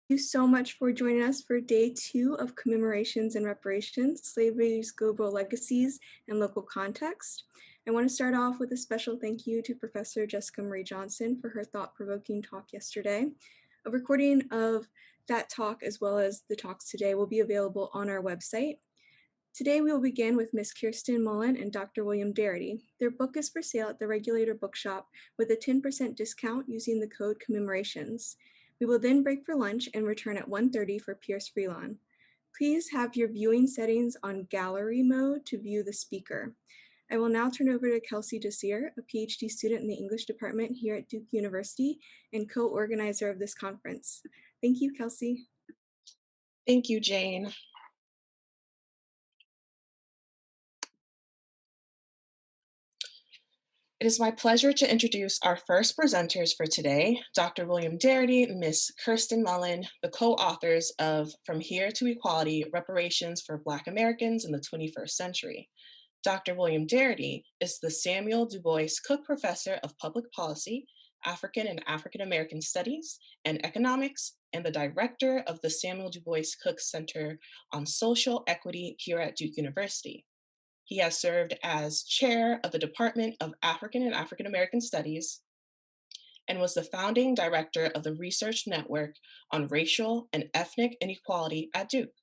you so much for joining us for day 2 of Commemorations and Reparations, Slavery's Global Legacies and Local Context. I want to start off with a special thank you to Professor Jessica Marie Johnson for her thought-provoking talk yesterday. A recording of that talk, as well as the talks today, will be available on our website. Today we will begin with Ms. Kirsten Mullen and Dr. William Darity. Their book is for sale at the Regulator Bookshop with a 10% discount using the code Commemorations. We will then break for lunch and return at 1:30 for Pierce Freelon. Please have your viewing settings on gallery mode to view the speaker. I will now turn over to Kelsey Desir, a PhD student in the English department here at Duke University and co-organizer of this conference. Thank you, Kelsey. Thank you, Jane. It is my pleasure to introduce our first presenters for today, Dr. William Darity, Ms. Kirsten Mullen, the co-authors of From Here to Equality, Reparations for Black Americans in the 21st Century. Dr. William Darity is the Samuel Du Bois Cook Professor of Public Policy, African and African American Studies, and Economics, and the director of the Samuel Du Bois Cook Center on Social Equity here at Duke University. He has served as chair of the Department of African and African American Studies and was the founding director of the Research Network on Racial and Ethnic Inequality at Duke.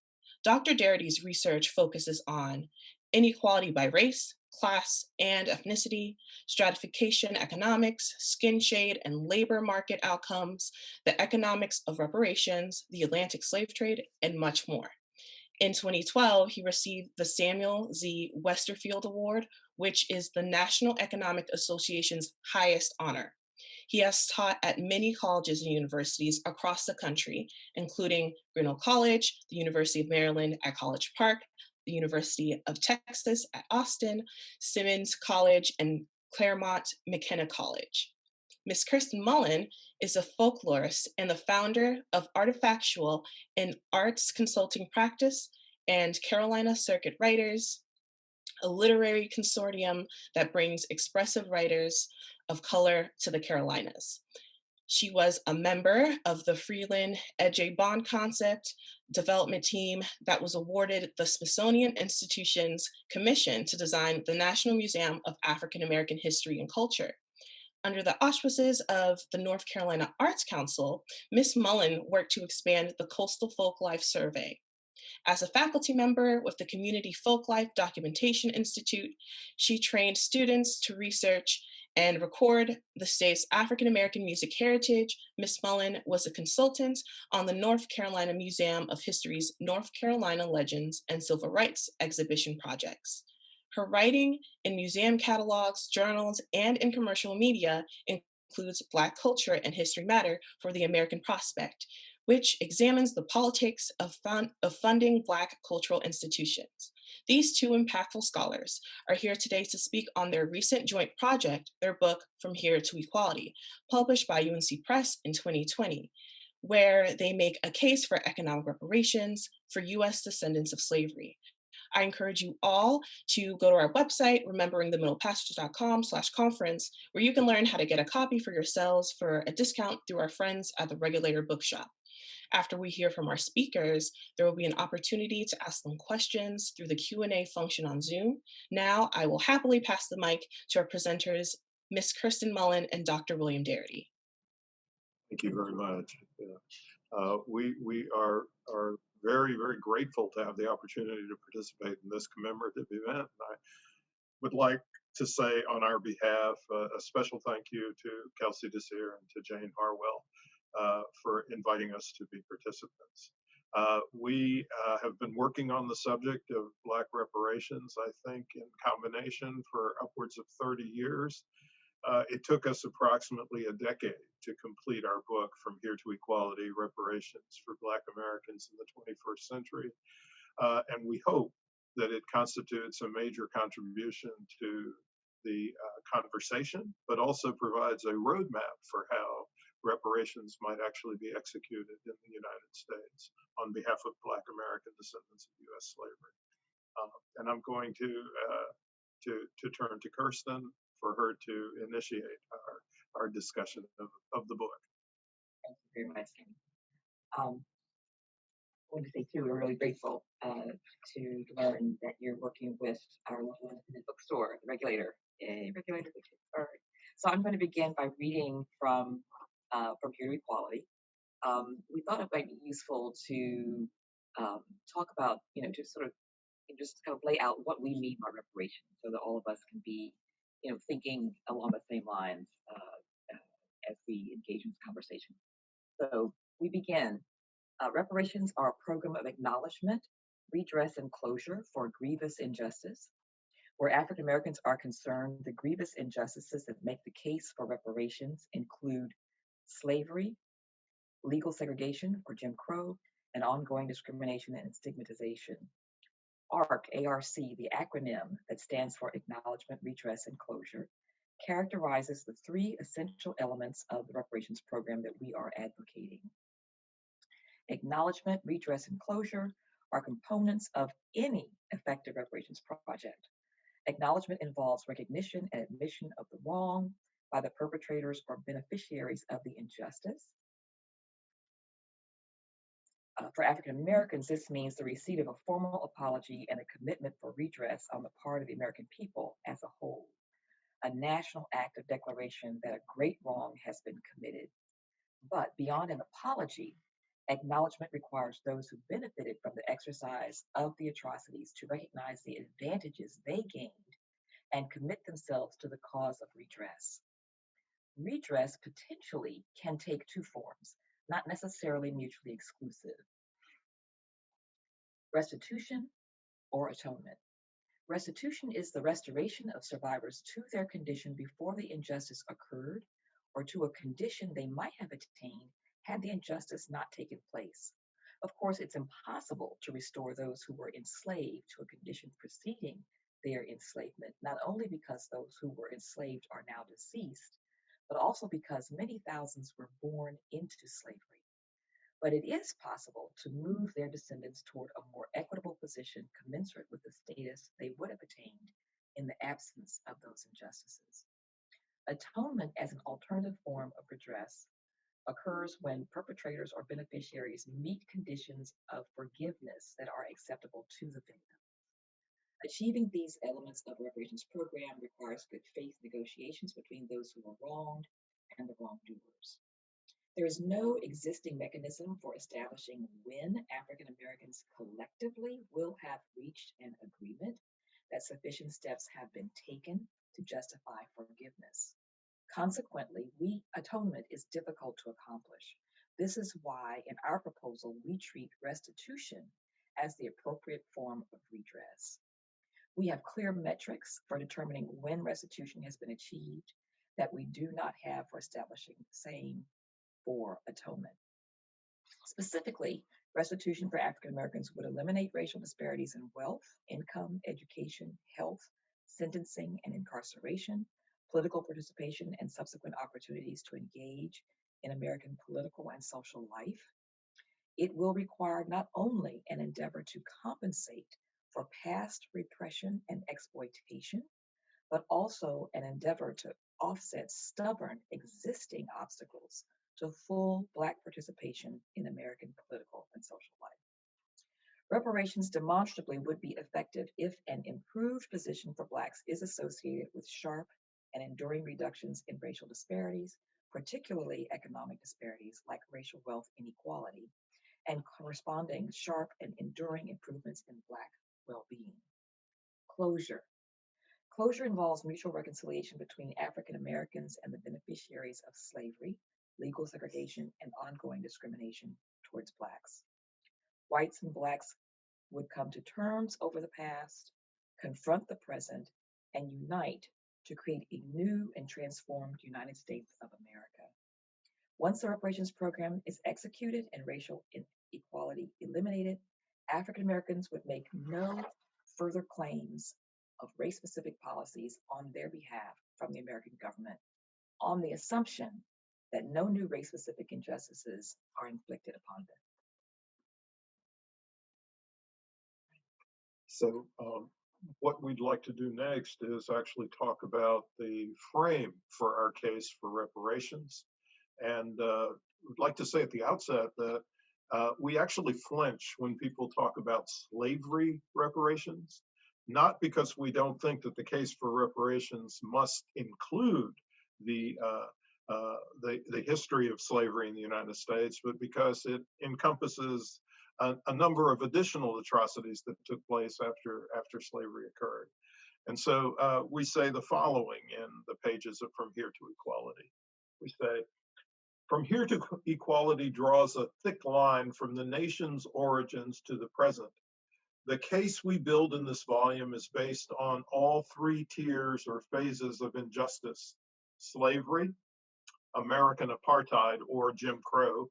Dr. Darity's research focuses on inequality by race, class, and ethnicity, stratification economics, skin shade and labor market outcomes, the economics of reparations, the Atlantic slave trade, and much more. In 2012, he received the Samuel Z. Westerfield Award, which is the National Economic Association's highest honor. He has taught at many colleges and universities across the country, including Grinnell College, the University of Maryland at College Park, the University of Texas at Austin, Simmons College, and Claremont McKenna College. Ms. Kirsten Mullen is a folklorist and the founder of Artifactual, an arts consulting practice, and Carolina Circuit Writers, a literary consortium that brings expressive writers of color to the Carolinas. She was a member of the Freeland Edge Bond Concept development team that was awarded the Smithsonian Institution's commission to design the National Museum of African American History and Culture. Under the auspices of the North Carolina Arts Council, Ms. Mullen worked to expand the Coastal Folklife Survey. As a faculty member with the Community Folklife Documentation Institute, she trained students to research and record the state's African American music heritage. Ms. Mullen was a consultant on the North Carolina Museum of History's North Carolina Legends and Civil Rights exhibition projects. Her writing in museum catalogs, journals, and in commercial media includes Black Culture and History Matter for the American Prospect, which examines the politics of funding Black cultural institutions. These two impactful scholars are here today to speak on their recent joint project, their book, From Here to Equality, published by UNC Press in 2020, where they make a case for economic reparations for US descendants of slavery. I encourage you all to go to our website, rememberingthemiddlepassages.com/conference, where you can learn how to get a copy for yourselves for a discount through our friends at the Regulator Bookshop. After we hear from our speakers, there will be an opportunity to ask them questions through the Q&A function on Zoom. Now, I will happily pass the mic to our presenters, Ms. Kirsten Mullen and Dr. William Darity. Thank you very much. We are very, very grateful to have the opportunity to participate in this commemorative event. And I would like to say on our behalf, a special thank you to Kelsey Desir and to Jane Harwell for inviting us to be participants. We have been working on the subject of Black reparations, I think, in combination for upwards of 30 years. It took us approximately a decade to complete our book, From Here to Equality, Reparations for Black Americans in the 21st Century. And we hope that it constitutes a major contribution to the conversation, but also provides a roadmap for how reparations might actually be executed in the United States on behalf of Black American descendants of U.S. slavery. And I'm going to turn to Kirsten for her to initiate our discussion of the book. Thank you very much. want to say too, we're really grateful to learn that you're working with our local independent bookstore, the regulator. Yay, regulator. All right. So I'm going to begin by reading from Here to Equality. We thought it might be useful to talk about, to sort of just kind of lay out what we mean by reparations, so that all of us can be, thinking along the same lines as we engage in this conversation. So we begin. Reparations are a program of acknowledgement, redress, and closure for grievous injustice. Where African Americans are concerned, the grievous injustices that make the case for reparations include slavery, legal segregation or Jim Crow, and ongoing discrimination and stigmatization. ARC, A-R-C, the acronym that stands for Acknowledgement, Redress, and Closure, characterizes the three essential elements of the reparations program that we are advocating. Acknowledgement, redress, and closure are components of any effective reparations project. Acknowledgement involves recognition and admission of the wrong by the perpetrators or beneficiaries of the injustice. For African Americans, this means the receipt of a formal apology and a commitment for redress on the part of the American people as a whole, a national act of declaration that a great wrong has been committed. But beyond an apology, acknowledgement requires those who benefited from the exercise of the atrocities to recognize the advantages they gained and commit themselves to the cause of redress. Redress potentially can take two forms, not necessarily mutually exclusive: restitution or atonement. Restitution is the restoration of survivors to their condition before the injustice occurred, or to a condition they might have attained had the injustice not taken place. Of course, it's impossible to restore those who were enslaved to a condition preceding their enslavement, not only because those who were enslaved are now deceased, but also because many thousands were born into slavery. But it is possible to move their descendants toward a more equitable position commensurate with the status they would have attained in the absence of those injustices. Atonement as an alternative form of redress occurs when perpetrators or beneficiaries meet conditions of forgiveness that are acceptable to the victim. Achieving these elements of the reparations program requires good faith negotiations between those who were wronged and the wrongdoers. There is no existing mechanism for establishing when African Americans collectively will have reached an agreement that sufficient steps have been taken to justify forgiveness. Consequently, atonement is difficult to accomplish. This is why, in our proposal, we treat restitution as the appropriate form of redress. We have clear metrics for determining when restitution has been achieved that we do not have for establishing the same for atonement. Specifically, restitution for African Americans would eliminate racial disparities in wealth, income, education, health, sentencing and incarceration, political participation, and subsequent opportunities to engage in American political and social life. It will require not only an endeavor to compensate for past repression and exploitation, but also an endeavor to offset stubborn existing obstacles to full Black participation in American political and social life. Reparations demonstrably would be effective if an improved position for Blacks is associated with sharp and enduring reductions in racial disparities, particularly economic disparities like racial wealth inequality, and corresponding sharp and enduring improvements in Black well-being. Closure. Closure involves mutual reconciliation between African Americans and the beneficiaries of slavery, legal segregation, and ongoing discrimination towards Blacks. Whites and Blacks would come to terms over the past, confront the present, and unite to create a new and transformed United States of America. Once the reparations program is executed and racial inequality eliminated, African Americans would make no further claims of race-specific policies on their behalf from the American government, on the assumption that no new race-specific injustices are inflicted upon them. So what we'd like to do next is actually talk about the frame for our case for reparations. And we'd like to say at the outset that We actually flinch when people talk about slavery reparations, not because we don't think that the case for reparations must include the the history of slavery in the United States, but because it encompasses a number of additional atrocities that took place after slavery occurred. And so we say the following in the pages of From Here to Equality. We say, from here to equality draws a thick line from the nation's origins to the present. The case we build in this volume is based on all three tiers or phases of injustice: slavery, American apartheid or Jim Crow,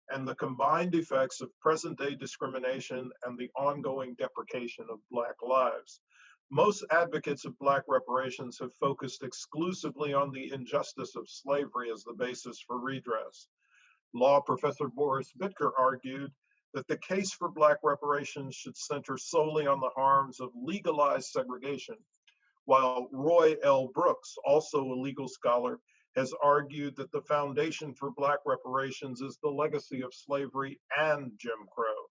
and the combined effects of present day discrimination and the ongoing deprecation of Black lives. Most advocates of Black reparations have focused exclusively on the injustice of slavery as the basis for redress. Law professor Boris Bitker argued that the case for Black reparations should center solely on the harms of legalized segregation, while Roy L. Brooks, also a legal scholar, has argued that the foundation for Black reparations is the legacy of slavery and Jim Crow.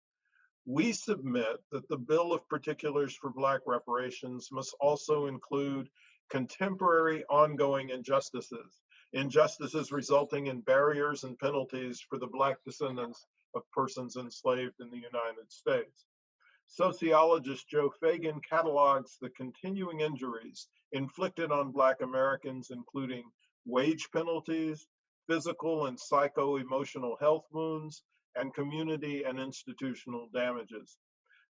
We submit that the Bill of Particulars for Black reparations must also include contemporary ongoing injustices, injustices resulting in barriers and penalties for the Black descendants of persons enslaved in the United States. Sociologist Joe Fagan catalogs the continuing injuries inflicted on Black Americans, including wage penalties, physical and psycho-emotional health wounds, and community and institutional damages.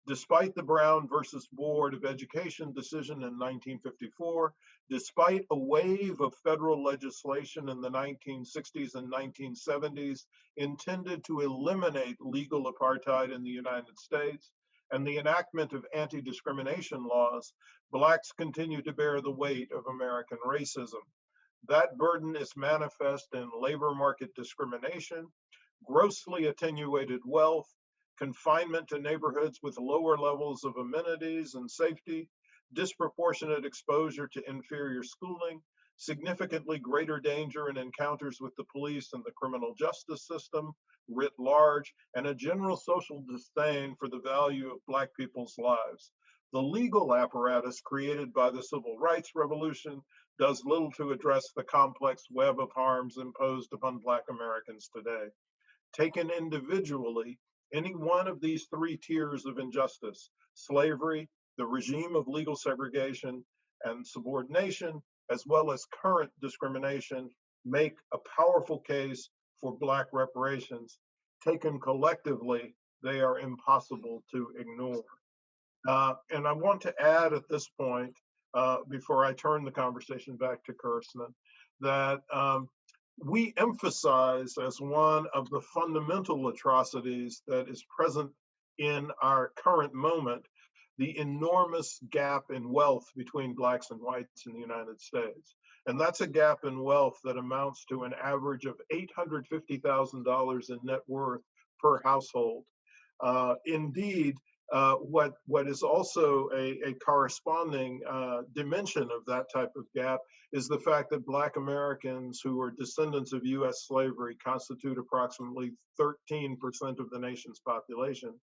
Despite the Brown versus Board of Education decision in 1954, despite a wave of federal legislation in the 1960s and 1970s intended to eliminate legal apartheid in the United States, and the enactment of anti-discrimination laws, Blacks continue to bear the weight of American racism. That burden is manifest in labor market discrimination, grossly attenuated wealth, confinement to neighborhoods with lower levels of amenities and safety, disproportionate exposure to inferior schooling, significantly greater danger in encounters with the police and the criminal justice system writ large, and a general social disdain for the value of Black people's lives. The legal apparatus created by the Civil Rights Revolution does little to address the complex web of harms imposed upon Black Americans today. Taken individually, any one of these three tiers of injustice, slavery, the regime of legal segregation, and subordination, as well as current discrimination, make a powerful case for Black reparations. Taken collectively, they are impossible to ignore. And I want to add at this point, before I turn the conversation back to Kirsten, that we emphasize as one of the fundamental atrocities that is present in our current moment the enormous gap in wealth between Blacks and whites in the United States. And that's a gap in wealth that amounts to an average of $850,000 in net worth per household. Indeed, what is also a corresponding dimension of that type of gap is the fact that Black Americans who are descendants of US slavery constitute approximately 13% of the nation's population,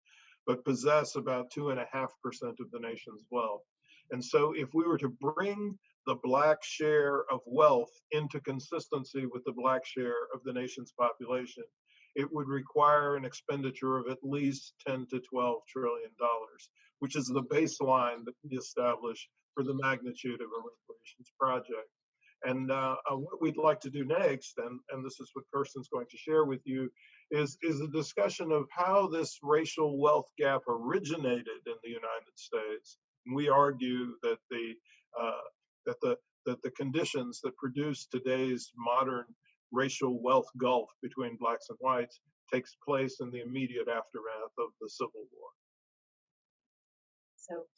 but possess about 2.5% of the nation's wealth. And so if we were to bring the Black share of wealth into consistency with the Black share of the nation's population, it would require an expenditure of at least 10 to 12 trillion dollars, which is the baseline that we establish for the magnitude of a reparations project. And what we'd like to do next, and this is what Kirsten's going to share with you, is a discussion of how this racial wealth gap originated in the United States. And we argue that the conditions that produce today's modern racial wealth gulf between Blacks and whites takes place in the immediate aftermath of the Civil War. So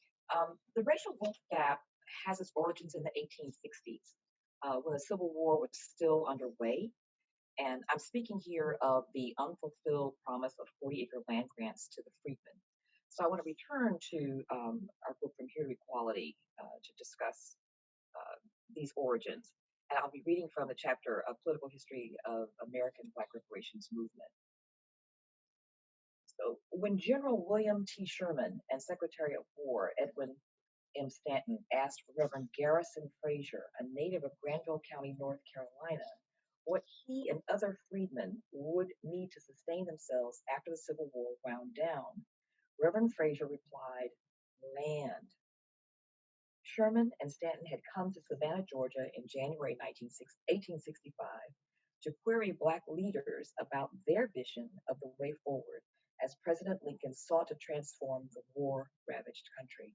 the racial wealth gap has its origins in the 1860s, when the Civil War was still underway. And I'm speaking here of the unfulfilled promise of 40-acre land grants to the freedmen. So I want to return to our book From Here to Equality to discuss these origins. And I'll be reading from the chapter of Political History of American Black Reparations Movement. So when General William T. Sherman and Secretary of War Edwin M. Stanton asked Reverend Garrison Frazier, a native of Granville County, North Carolina, what he and other freedmen would need to sustain themselves after the Civil War wound down, Reverend Frazier replied, land. Sherman and Stanton had come to Savannah, Georgia in January 1865 to query Black leaders about their vision of the way forward as President Lincoln sought to transform the war-ravaged country.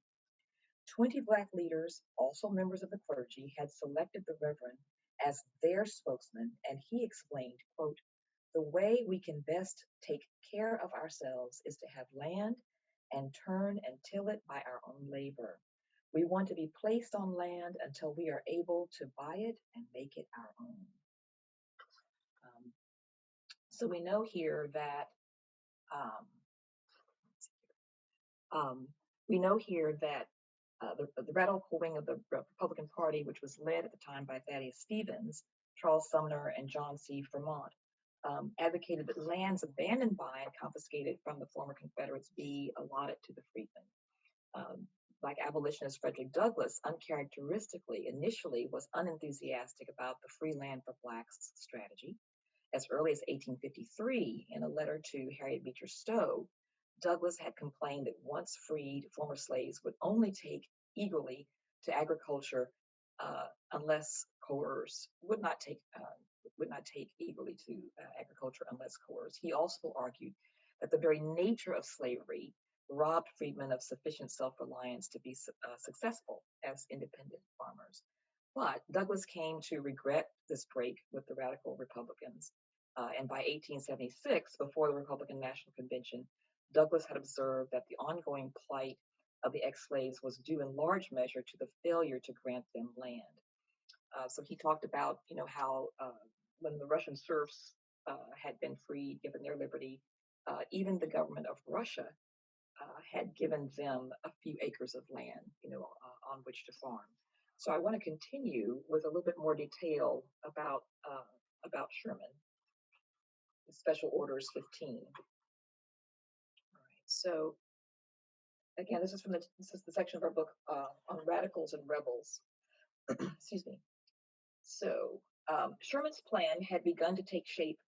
20 Black leaders, also members of the clergy, had selected the Reverend as their spokesman, and he explained, quote, the way we can best take care of ourselves is to have land and turn and till it by our own labor. We want to be placed on land until we are able to buy it and make it our own. So we know here that um, we know here that the radical wing of the Republican Party, which was led at the time by Thaddeus Stevens, Charles Sumner, and John C. Fremont, advocated that lands abandoned by and confiscated from the former Confederates be allotted to the freedmen. Black abolitionist Frederick Douglass, uncharacteristically, initially was unenthusiastic about the free land for Blacks strategy. As early as 1853, in a letter to Harriet Beecher Stowe, Douglass had complained that once freed, former slaves would only take eagerly to agriculture unless coerced, would not take eagerly to agriculture unless coerced. He also argued that the very nature of slavery robbed freedmen of sufficient self-reliance to be successful as independent farmers. But Douglass came to regret this break with the radical Republicans. And by 1876, before the Republican National Convention, Douglass had observed that the ongoing plight of the ex-slaves was due in large measure to the failure to grant them land. So he talked about, how when the Russian serfs had been freed, given their liberty, even the government of Russia had given them a few acres of land, on which to farm. So I want to continue with a little bit more detail about Sherman, Special Orders 15. All right. So again, this is the section of our book on radicals and rebels. Excuse me. So Sherman's plan had begun to take shape,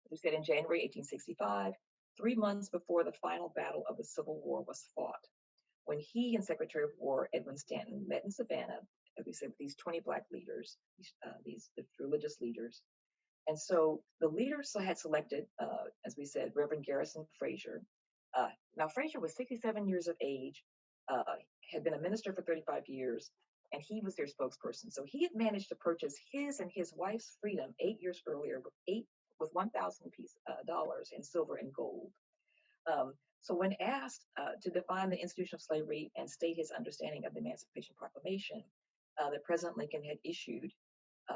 as we said, in January 1865, 3 months before the final battle of the Civil War was fought, when he and Secretary of War Edwin Stanton met in Savannah, as we said, with these 20 Black leaders, these religious leaders. And so the leaders had selected, as we said, Reverend Garrison Frazier. Now, Frazier was 67 years of age, had been a minister for 35 years, and he was their spokesperson. So he had managed to purchase his and his wife's freedom 8 years earlier with $1,000 in silver and gold. So when asked to define the institution of slavery and state his understanding of the Emancipation Proclamation that President Lincoln had issued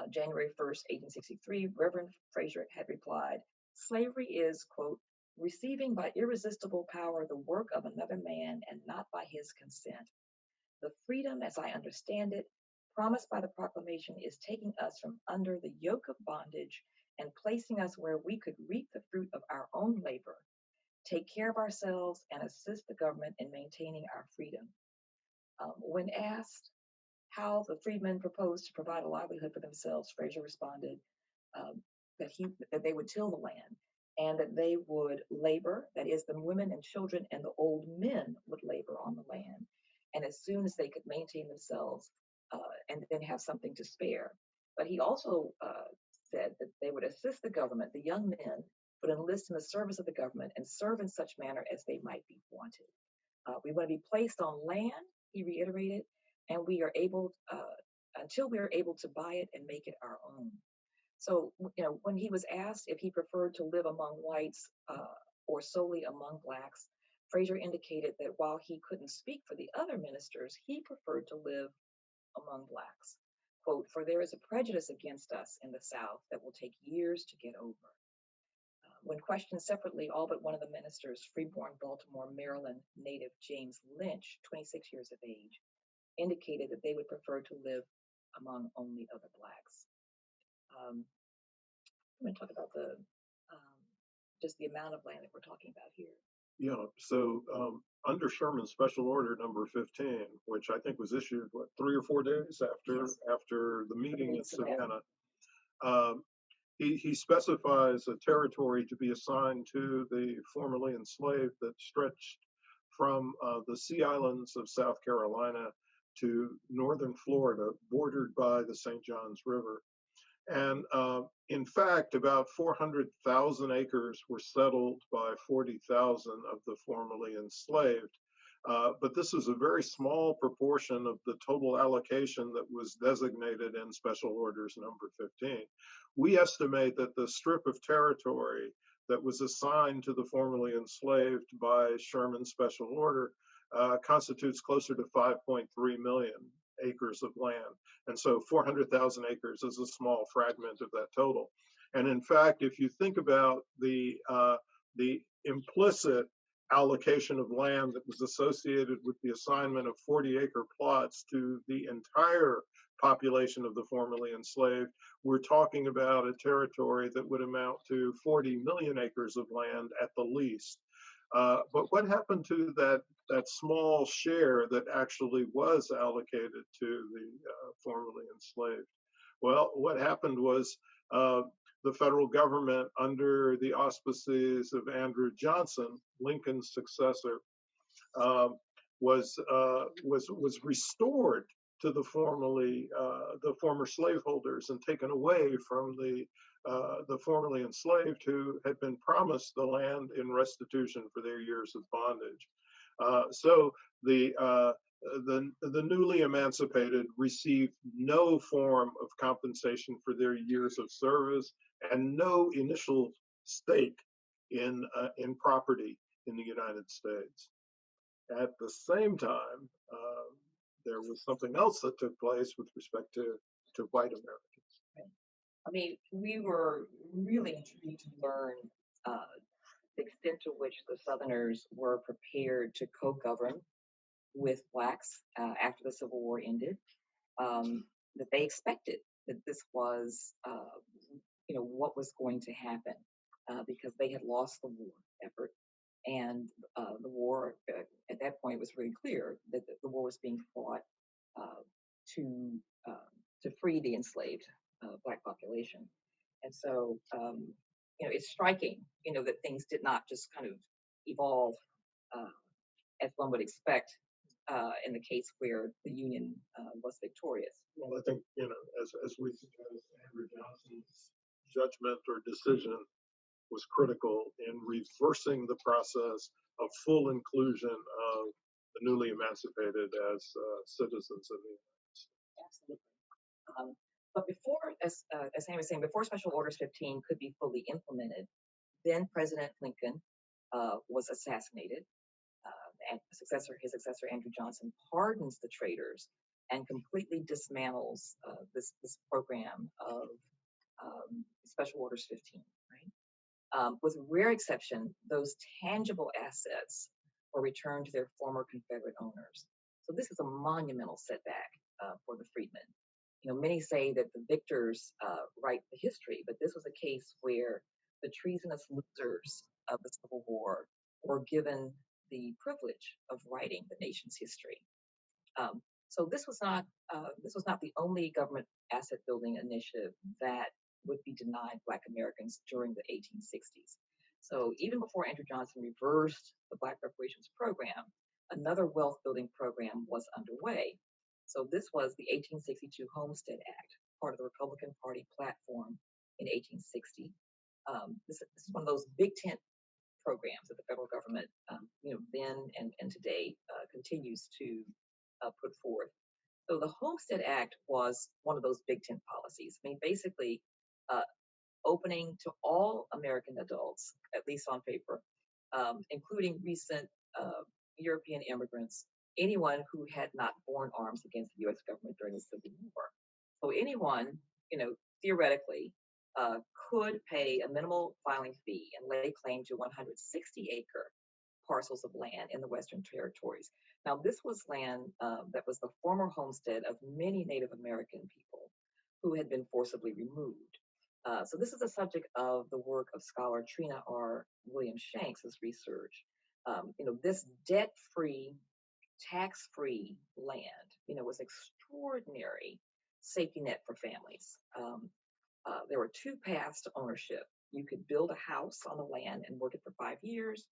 January 1st, 1863, Reverend Frazier had replied, slavery is, quote, receiving by irresistible power the work of another man and not by his consent. The freedom, as I understand it, promised by the proclamation is taking us from under the yoke of bondage and placing us where we could reap the fruit of our own labor, take care of ourselves, and assist the government in maintaining our freedom. When asked how the freedmen proposed to provide a livelihood for themselves, Frazier responded that they would till the land and that they would labor, that is, the women and children and the old men would labor on the land. And as soon as they could maintain themselves and then have something to spare. But he also said that they would assist the government, the young men would enlist in the service of the government and serve in such manner as they might be wanted. We want to be placed on land, he reiterated, and we are able, until we are able to buy it and make it our own. So, when he was asked if he preferred to live among whites or solely among Blacks, Frazier indicated that while he couldn't speak for the other ministers, he preferred to live among Blacks. Quote, for there is a prejudice against us in the South that will take years to get over. When questioned separately, all but one of the ministers, freeborn Baltimore, Maryland native James Lynch, 26 years of age, indicated that they would prefer to live among only other Blacks. I'm going to talk about just the amount of land that we're talking about here. So under Sherman's Special Order number 15, which I think was issued, what, 3 or 4 days after the meeting in Savannah, um, he specifies a territory to be assigned to the formerly enslaved that stretched from the Sea Islands of South Carolina to northern Florida, bordered by the St. Johns River. And in fact, about 400,000 acres were settled by 40,000 of the formerly enslaved. But this is a very small proportion of the total allocation that was designated in Special Orders number 15. We estimate that the strip of territory that was assigned to the formerly enslaved by Sherman's Special Order constitutes closer to 5.3 million acres of land. And so 400,000 acres is a small fragment of that total. And in fact, if you think about the implicit allocation of land that was associated with the assignment of 40-acre plots to the entire population of the formerly enslaved, we're talking about a territory that would amount to 40 million acres of land at the least. But what happened to that small share that actually was allocated to the formerly enslaved? Well, what happened was the federal government, under the auspices of Andrew Johnson, Lincoln's successor, was restored to the former slaveholders and taken away from the formerly enslaved who had been promised the land in restitution for their years of bondage. So the newly emancipated received no form of compensation for their years of service and no initial stake in property in the United States. At the same time, there was something else that took place with respect to white Americans. Right. I mean, we were really intrigued to learn the extent to which the Southerners were prepared to co-govern with Blacks after the Civil War ended. That they expected that this was, what was going to happen because they had lost the war effort. And the war, at that point, was really clear that the war was being fought to free the enslaved Black population. And so, it's striking, that things did not just kind of evolve as one would expect in the case where the Union was victorious. Well, I think, as we suggest, Andrew Johnson's judgment or decision was critical in reversing the process of full inclusion of the newly emancipated as citizens of the United States. Absolutely. But before, as Sam was saying, before Special Orders 15 could be fully implemented, then President Lincoln was assassinated. And his successor, Andrew Johnson, pardons the traitors and completely dismantles this program of Special Orders 15, right? With rare exception, those tangible assets were returned to their former Confederate owners. So this is a monumental setback for the freedmen. Many say that the victors write the history, but this was a case where the treasonous losers of the Civil War were given the privilege of writing the nation's history. So this was not the only government asset building initiative that would be denied Black Americans during the 1860s. So even before Andrew Johnson reversed the Black Reparations program, another wealth building program was underway. So this was the 1862 Homestead Act, part of the Republican Party platform in 1860. This is one of those big tent programs that the federal government, then and today continues to put forth. So the Homestead Act was one of those big tent policies. I mean, basically opening to all American adults, at least on paper, including recent European immigrants, anyone who had not borne arms against the U.S. government during the Civil War. So anyone, theoretically, could pay a minimal filing fee and lay claim to 160-acre parcels of land in the Western Territories. Now, this was land that was the former homestead of many Native American people who had been forcibly removed. So this is a subject of the work of scholar Trina R. Williams-Shanks' research. This debt-free, tax-free land, was extraordinary safety net for families. There were two paths to ownership. You could build a house on the land and work it for 5 years,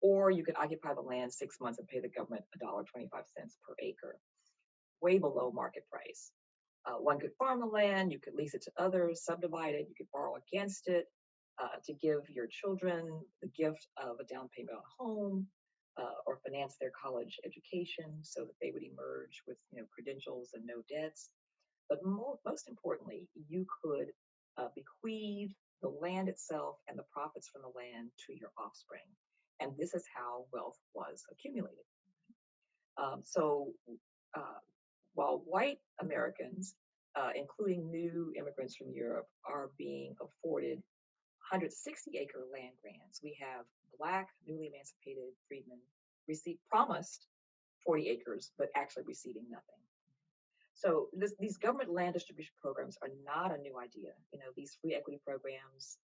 or you could occupy the land 6 months and pay the government $1.25 per acre, way below market price. One could farm the land, you could lease it to others, subdivide it, you could borrow against it to give your children the gift of a down payment on a home, or finance their college education so that they would emerge with credentials and no debts. But most importantly, you could bequeath the land itself and the profits from the land to your offspring. And this is how wealth was accumulated. So uh, while white Americans, including new immigrants from Europe, are being afforded 160-acre land grants, we have Black, newly emancipated freedmen promised 40 acres, but actually receiving nothing. So these government land distribution programs are not a new idea. These free equity programs,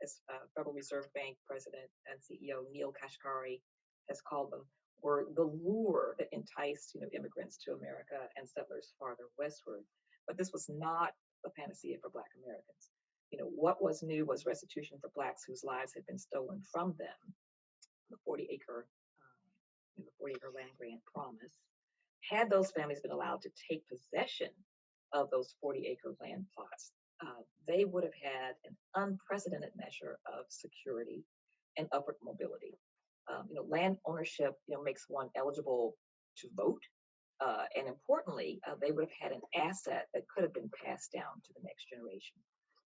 as Federal Reserve Bank President and CEO Neil Kashkari has called them, were the lure that enticed immigrants to America and settlers farther westward. But this was not a panacea for Black Americans. What was new was restitution for Blacks whose lives had been stolen from them. The 40-acre land grant promise. Had those families been allowed to take possession of those 40-acre land plots, they would have had an unprecedented measure of security and upward mobility. Land ownership, makes one eligible to vote, and importantly, they would have had an asset that could have been passed down to the next generation.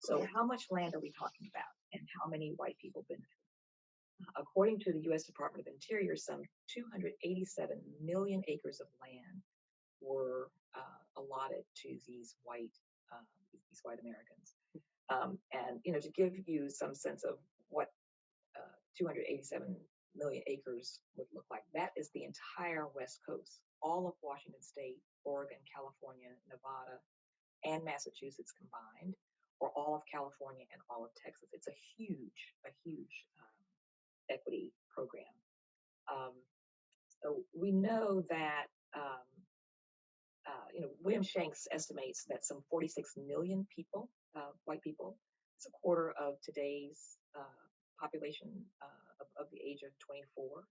So, how much land are we talking about, and how many white people benefit? According to the U.S. Department of Interior, some 287 million acres of land were allotted to these white Americans. And to give you some sense of what 287 million acres would look like, that is the entire West Coast, all of Washington State, Oregon, California, Nevada, and Massachusetts combined, or all of California and all of Texas. It's a huge equity program. So we know that William Shanks estimates that some 46 million people, white people, it's a quarter of today's population of the age of 24,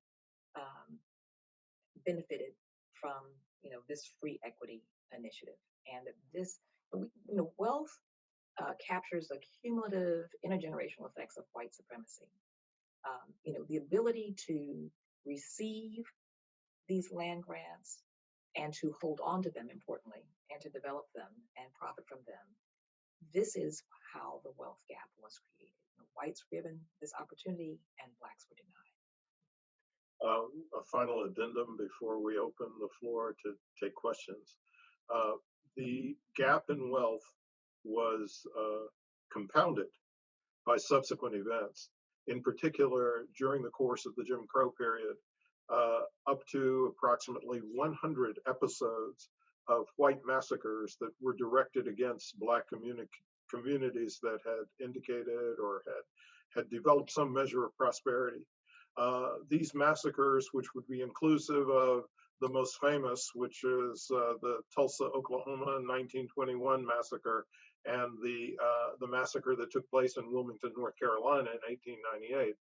benefited from this free equity initiative, and that this wealth captures the cumulative intergenerational effects of white supremacy. The ability to receive these land grants and to hold on to them, importantly, and to develop them and profit from them. This is how the wealth gap was created. Whites were given this opportunity and Blacks were denied. A final addendum before we open the floor to take questions. The gap in wealth was compounded by subsequent events. In particular, during the course of the Jim Crow period, up to approximately 100 episodes of white massacres that were directed against Black communities that had indicated or had developed some measure of prosperity. These massacres, which would be inclusive of the most famous, which is the Tulsa, Oklahoma 1921 massacre, and the massacre that took place in Wilmington, North Carolina in 1898.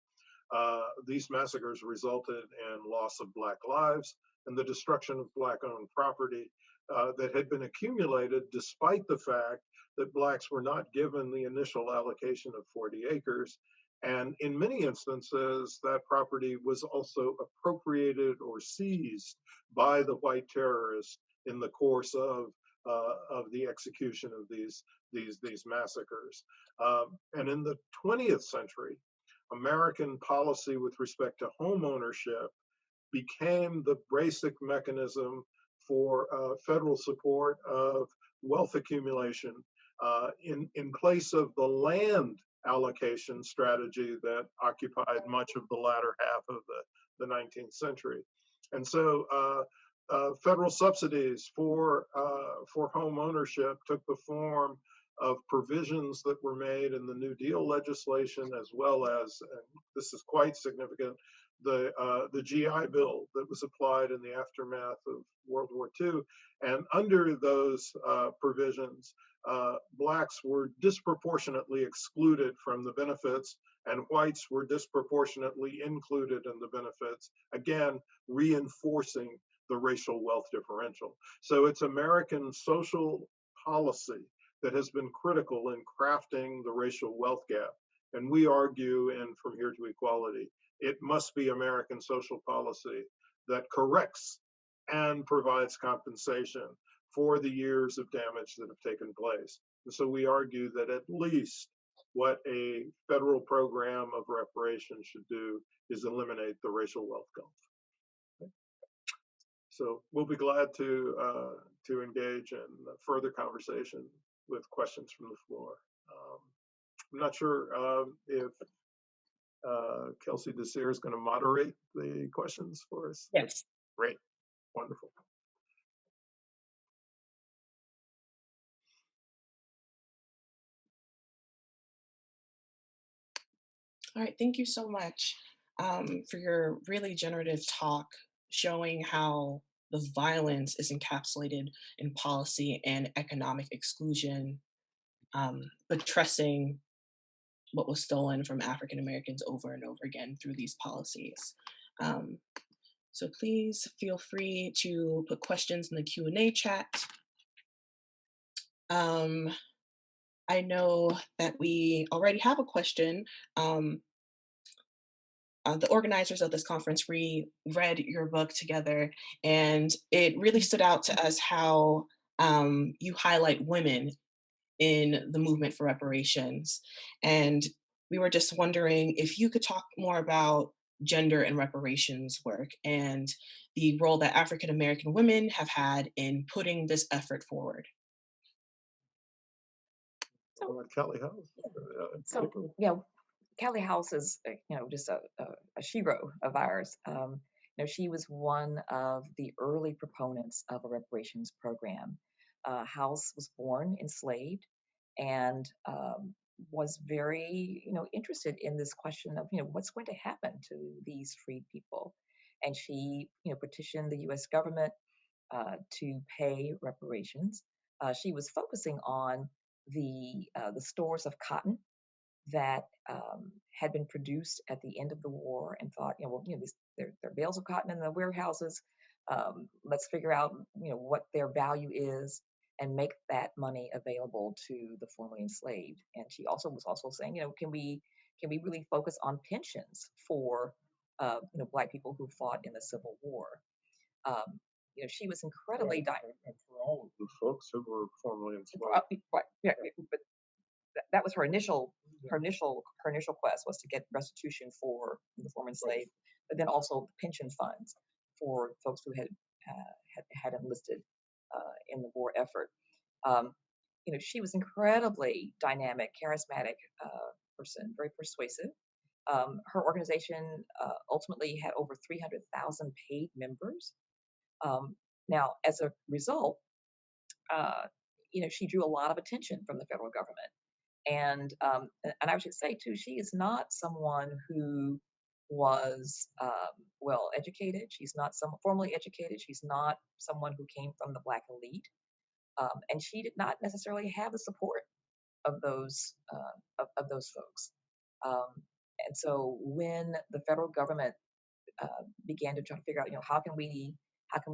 These massacres resulted in loss of Black lives and the destruction of Black-owned property that had been accumulated despite the fact that Blacks were not given the initial allocation of 40 acres. And in many instances, that property was also appropriated or seized by the white terrorists in the course of the execution of these massacres. And in the 20th century, American policy with respect to home ownership became the basic mechanism for federal support of wealth accumulation in place of the land allocation strategy that occupied much of the latter half of the 19th century. And so federal subsidies for home ownership took the form of provisions that were made in the New Deal legislation, as well as, and this is quite significant, the GI Bill that was applied in the aftermath of World War II. And under those provisions, blacks were disproportionately excluded from the benefits, and whites were disproportionately included in the benefits, again, reinforcing the racial wealth differential. So it's American social policy that has been critical in crafting the racial wealth gap. And we argue in From Here to Equality, it must be American social policy that corrects and provides compensation for the years of damage that have taken place. And so we argue that at least what a federal program of reparations should do is eliminate the racial wealth gulf. Okay. So we'll be glad to engage in further conversation with questions from the floor. I'm not sure if Kelsey Desir is going to moderate the questions for us. Yes. Great. Wonderful. All right, thank you so much for your really generative talk, showing how the violence is encapsulated in policy and economic exclusion, buttressing what was stolen from African Americans over and over again through these policies. So please feel free to put questions in the Q&A chat. I know that we already have a question. The organizers of this conference read your book together, and it really stood out to us how you highlight women in the movement for reparations. And we were just wondering if you could talk more about gender and reparations work and the role that African American women have had in putting this effort forward. Kelly House. So, Callie House is, just a shero of ours. She was one of the early proponents of a reparations program. House was born enslaved and was very, interested in this question of, what's going to happen to these freed people. And she, petitioned the U.S. government to pay reparations. She was focusing on the stores of cotton that had been produced at the end of the war, and thought, there are bales of cotton in the warehouses. Let's figure out, what their value is, and make that money available to the formerly enslaved. And she was also saying, can we really focus on pensions for Black people who fought in the Civil War? She was incredibly and for all of the folks who were formerly enslaved. Right, yeah, but that was her initial quest, was to get restitution for the former enslaved, but then also pension funds for folks who had enlisted in the war effort. She was incredibly dynamic, charismatic person, very persuasive. Her organization ultimately had over 300,000 paid members. Now, as a result, she drew a lot of attention from the federal government. And I should say too, she is not someone who was well educated. She's not formally educated. She's not someone who came from the Black elite, and she did not necessarily have the support of those folks. And so when the federal government began to try to figure out, how can we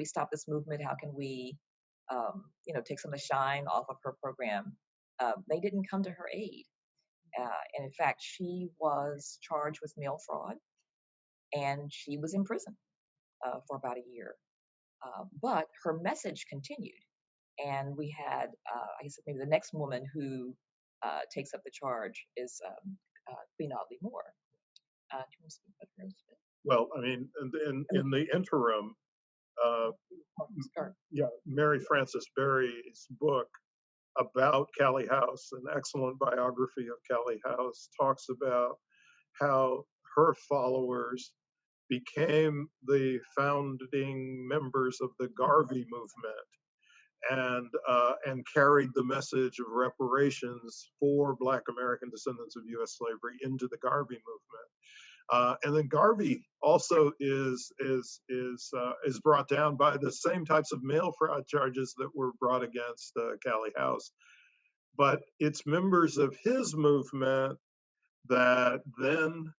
stop this movement? How can we take some of the shine off of her program? They didn't come to her aid. And in fact, she was charged with mail fraud, and she was in prison for about a year. But her message continued. And we had, I guess maybe the next woman who takes up the charge is Queen Audley Moore. Do you want to speak about her? Well, I mean, in the interim, Mary Frances Berry's book about Callie House, an excellent biography of Callie House, talks about how her followers became the founding members of the Garvey movement. and carried the message of reparations for Black American descendants of U.S. slavery into the Garvey movement. And then Garvey also is brought down by the same types of mail fraud charges that were brought against Callie House. But it's members of his movement that then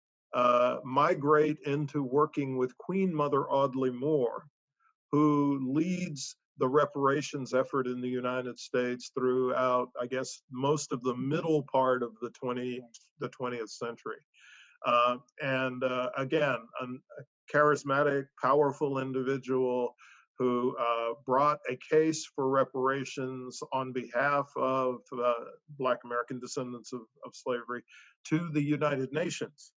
migrate into working with Queen Mother Audley Moore, who leads the reparations effort in the United States throughout, I guess, most of the middle part of the 20th century. Again, a charismatic, powerful individual who brought a case for reparations on behalf of Black American descendants of slavery to the United Nations.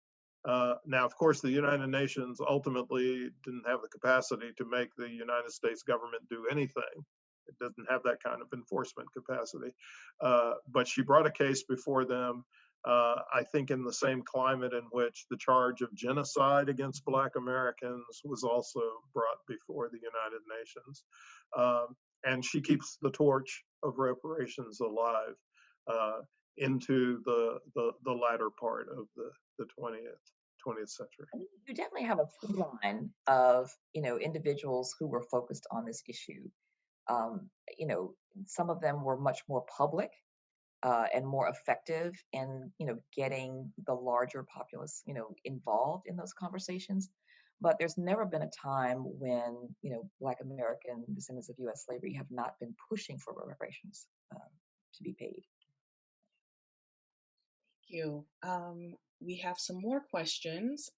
Now, of course, the United Nations ultimately didn't have the capacity to make the United States government do anything. It doesn't have that kind of enforcement capacity. But she brought a case before them, I think in the same climate in which the charge of genocide against Black Americans was also brought before the United Nations. And she keeps the torch of reparations alive into the latter part of the 20th century. You definitely have a through line of individuals who were focused on this issue. Some of them were much more public and more effective in getting the larger populace involved in those conversations. But there's never been a time when Black American descendants of U.S. slavery have not been pushing for reparations to be paid. You. We have some more questions.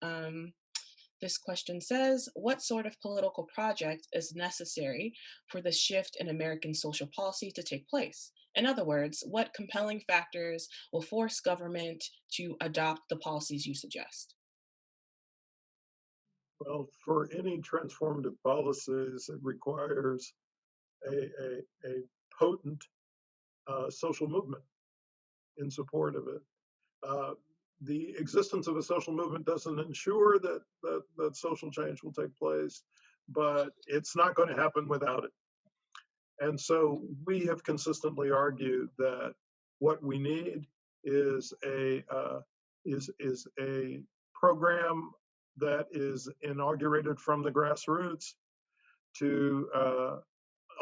This question says, what sort of political project is necessary for the shift in American social policy to take place? In other words, what compelling factors will force government to adopt the policies you suggest? Well, for any transformative policies, it requires a potent social movement in support of it. The existence of a social movement doesn't ensure that social change will take place, but it's not going to happen without it. And so we have consistently argued that what we need is a program that is inaugurated from the grassroots to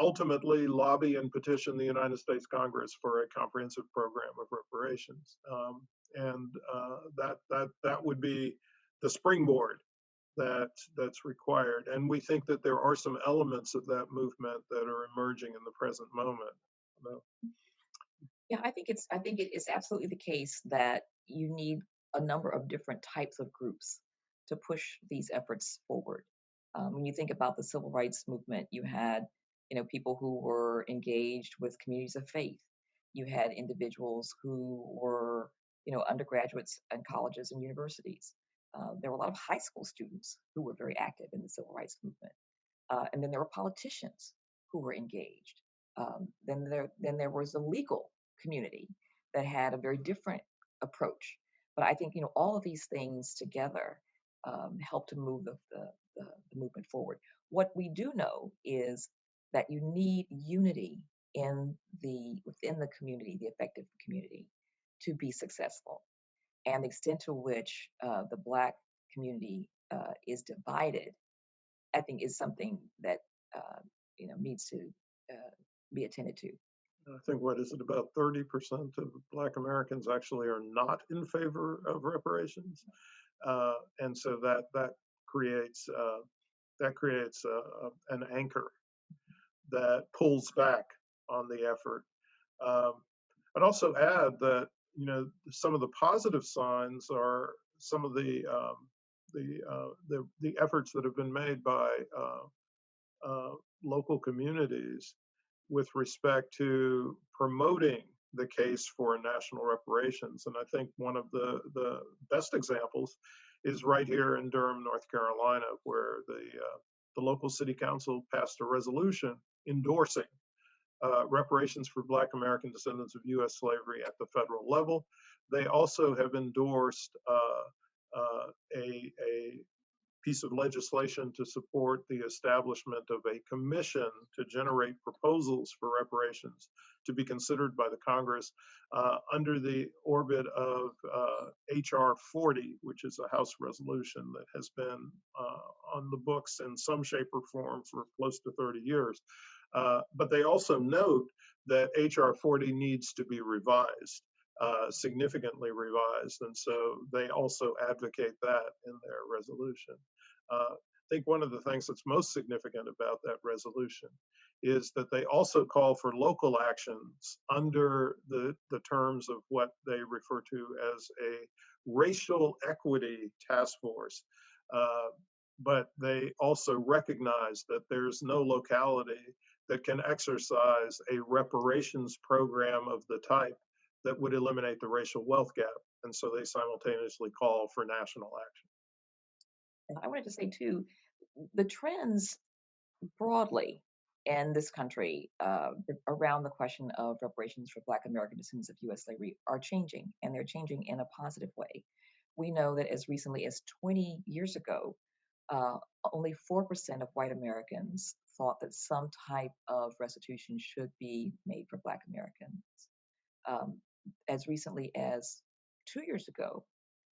ultimately lobby and petition the United States Congress for a comprehensive program of reparations. That would be the springboard that's required. And we think that there are some elements of that movement that are emerging in the present moment. Yeah, I think it is absolutely the case that you need a number of different types of groups to push these efforts forward. When you think about the civil rights movement, you had people who were engaged with communities of faith. You had individuals who were undergraduates in colleges and universities. There were a lot of high school students who were very active in the civil rights movement, and then there were politicians who were engaged. Then there was the legal community that had a very different approach. But I think all of these things together help to move the movement forward. What we do know is that you need unity within the community, the effective community, to be successful. And the extent to which the Black community is divided, I think, is something that needs to be attended to. I think, what is it, about 30% of Black Americans actually are not in favor of reparations, and so that creates an anchor that pulls back on the effort. I'd also add that some of the positive signs are some of the efforts that have been made by local communities with respect to promoting the case for national reparations. And I think one of the best examples is right here in Durham, North Carolina, where the local city council passed a resolution endorsing reparations for Black American descendants of U.S. slavery at the federal level. They also have endorsed a piece of legislation to support the establishment of a commission to generate proposals for reparations to be considered by the Congress under the orbit of H.R. 40, which is a House resolution that has been on the books in some shape or form for close to 30 years. But they also note that H.R. 40 needs to be revised, significantly revised. And so they also advocate that in their resolution. I think one of the things that's most significant about that resolution is that they also call for local actions under the terms of what they refer to as a racial equity task force. But they also recognize that there's no locality that can exercise a reparations program of the type that would eliminate the racial wealth gap. And so they simultaneously call for national action. And I wanted to say, too, the trends broadly in this country around the question of reparations for Black American descendants of U.S. slavery are changing, and they're changing in a positive way. We know that as recently as 20 years ago, only 4% of white Americans thought that some type of restitution should be made for Black Americans. As recently as 2 years ago,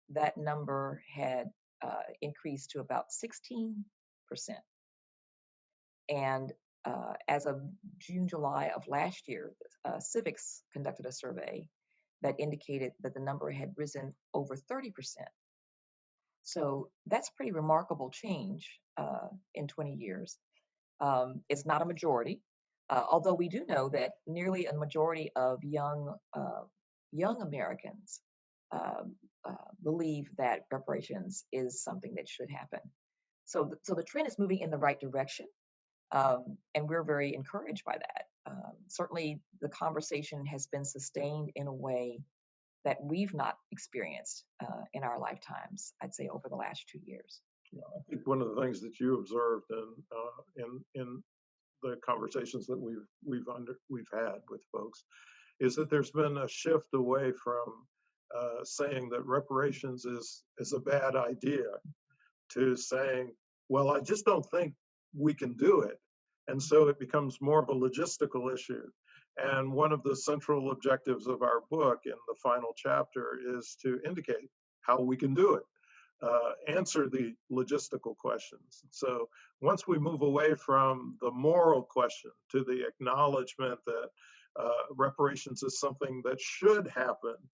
that number had increased to about 16%. And as of June, July of last year, Civics conducted a survey that indicated that the number had risen over 30%. So that's pretty remarkable change in 20 years. It's not a majority, although we do know that nearly a majority of young Americans believe that reparations is something that should happen. So the trend is moving in the right direction, and we're very encouraged by that. Certainly, the conversation has been sustained in a way that we've not experienced in our lifetimes, I'd say, over the last 2 years. Yeah, I think one of the things that you observed in the conversations that we've had with folks is that there's been a shift away from saying that reparations is a bad idea to saying, well, I just don't think we can do it. And so it becomes more of a logistical issue. And one of the central objectives of our book in the final chapter is to indicate how we can do it, answer the logistical questions. So once we move away from the moral question to the acknowledgement that reparations is something that should happen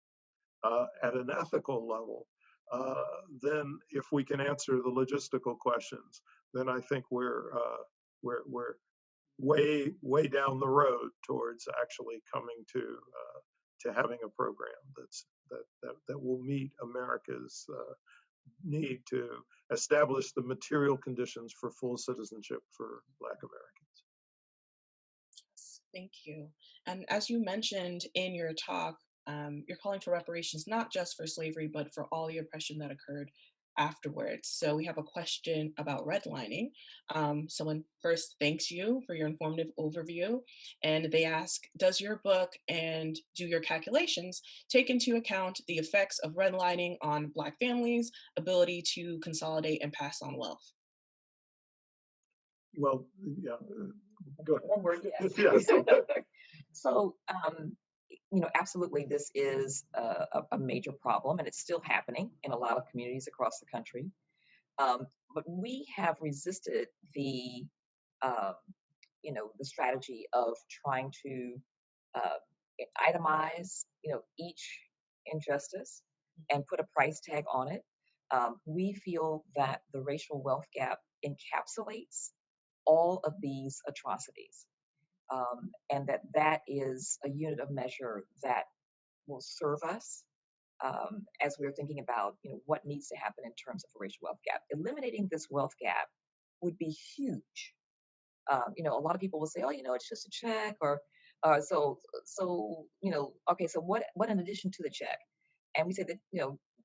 at an ethical level, then if we can answer the logistical questions, then I think we're way down the road towards actually coming to having a program that will meet America's need to establish the material conditions for full citizenship for Black Americans. Thank you. And as you mentioned in your talk, you're calling for reparations not just for slavery, but for all the oppression that occurred afterwards. So we have a question about redlining. Someone first thanks you for your informative overview, and they ask, does your book and do your calculations take into account the effects of redlining on Black families' ability to consolidate and pass on wealth? Well, yeah, go ahead. One word, yes. Yes. So, absolutely, this is a major problem, and it's still happening in a lot of communities across the country. But we have resisted the strategy of trying to itemize, each injustice and put a price tag on it. We feel that the racial wealth gap encapsulates all of these atrocities, and that is a unit of measure that will serve us as we're thinking about what needs to happen in terms of a racial wealth gap. Eliminating this wealth gap would be huge. A lot of people will say, "Oh, it's just a check," or okay, so what in addition to the check? And we say that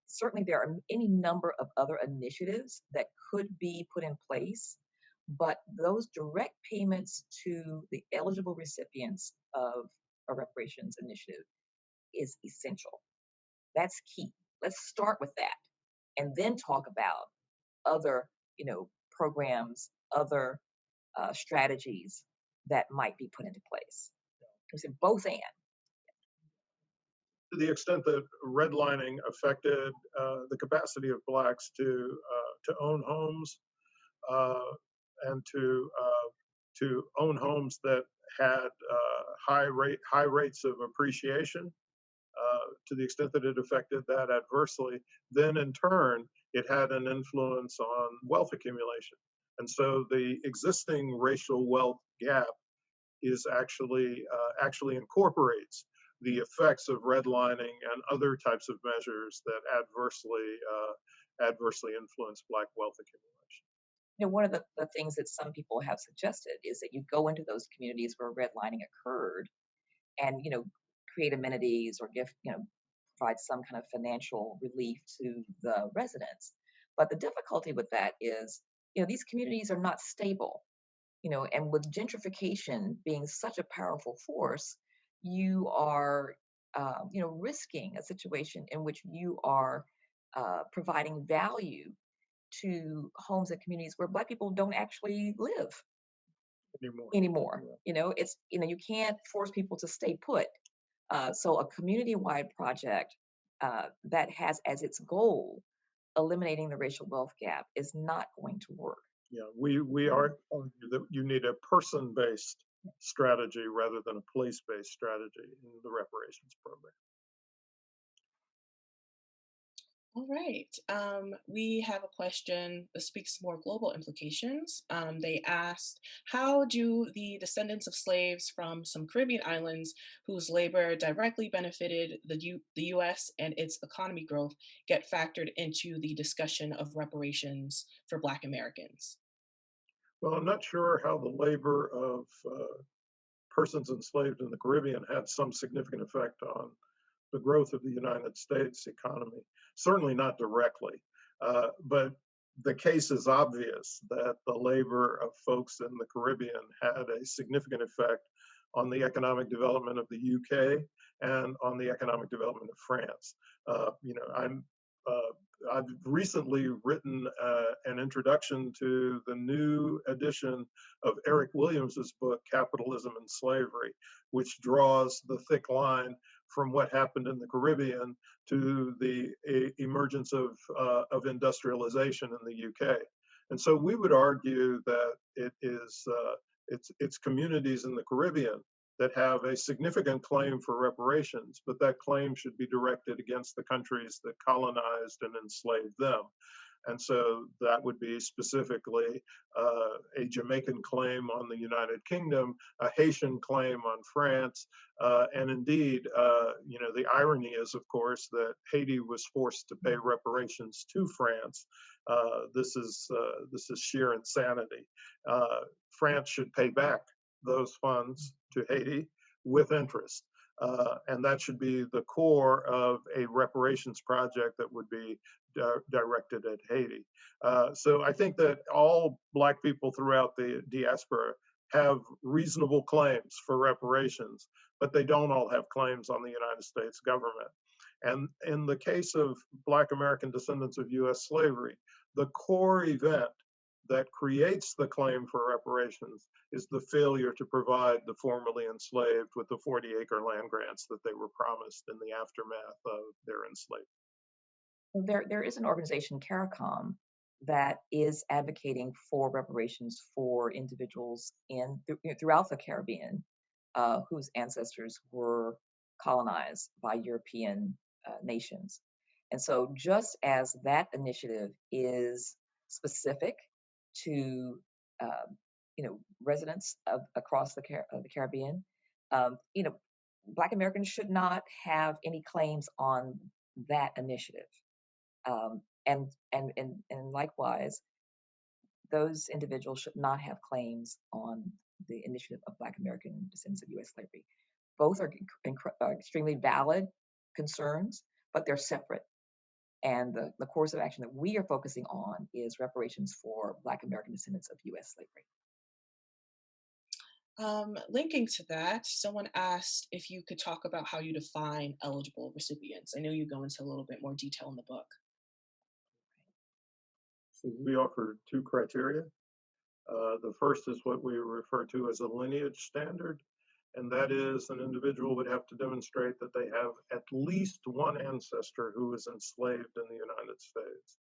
certainly there are any number of other initiatives that could be put in place, but those direct payments to the eligible recipients of a reparations initiative is essential. That's key. Let's start with that and then talk about other, programs, other strategies that might be put into place. We said both and. To the extent that redlining affected the capacity of blacks to own homes uh, and to own homes that had high rates of appreciation, to the extent that it affected that adversely, then in turn it had an influence on wealth accumulation. And so the existing racial wealth gap is actually incorporates the effects of redlining and other types of measures that adversely influence black wealth accumulation. One of the things that some people have suggested is that you go into those communities where redlining occurred and create amenities or give provide some kind of financial relief to the residents. But the difficulty with that is these communities are not stable, and with gentrification being such a powerful force, you are risking a situation in which you are providing value to homes and communities where black people don't actually live Anymore. anymore. Yeah. It's you can't force people to stay put. So a community-wide project that has as its goal eliminating the racial wealth gap is not going to work. Yeah, we argue that you need a person-based strategy rather than a place-based strategy in the reparations program. All right. We have a question that speaks to more global implications. They asked, how do the descendants of slaves from some Caribbean islands whose labor directly benefited the US and its economy growth get factored into the discussion of reparations for Black Americans? Well, I'm not sure how the labor of persons enslaved in the Caribbean had some significant effect on the growth of the United States economy. Certainly not directly, but the case is obvious that the labor of folks in the Caribbean had a significant effect on the economic development of the UK and on the economic development of France. I'm I've recently written an introduction to the new edition of Eric Williams's book, Capitalism and Slavery, which draws the thick line from what happened in the Caribbean to the emergence of industrialization in the UK. And so we would argue that it's communities in the Caribbean that have a significant claim for reparations, but that claim should be directed against the countries that colonized and enslaved them. And so that would be specifically a Jamaican claim on the United Kingdom, a Haitian claim on France, and indeed, the irony is, of course, that Haiti was forced to pay reparations to France. This is sheer insanity. France should pay back those funds to Haiti with interest. And that should be the core of a reparations project that would be directed at Haiti. So I think that all Black people throughout the diaspora have reasonable claims for reparations, but they don't all have claims on the United States government. And in the case of Black American descendants of US slavery, the core event that creates the claim for reparations is the failure to provide the formerly enslaved with the 40-acre land grants that they were promised in the aftermath of their enslavement. There is an organization, CARICOM, that is advocating for reparations for individuals throughout the Caribbean whose ancestors were colonized by European nations. And so, just as that initiative is specific to residents across the Caribbean, Black Americans should not have any claims on that initiative. And likewise, those individuals should not have claims on the initiative of Black American descendants of U.S. slavery. Both are extremely valid concerns, but they're separate. And the course of action that we are focusing on is reparations for Black American descendants of U.S. slavery. Linking to that, someone asked if you could talk about how you define eligible recipients. I know you go into a little bit more detail in the book. We offer two criteria. The first is what we refer to as a lineage standard, and that is an individual would have to demonstrate that they have at least one ancestor who was enslaved in the United States.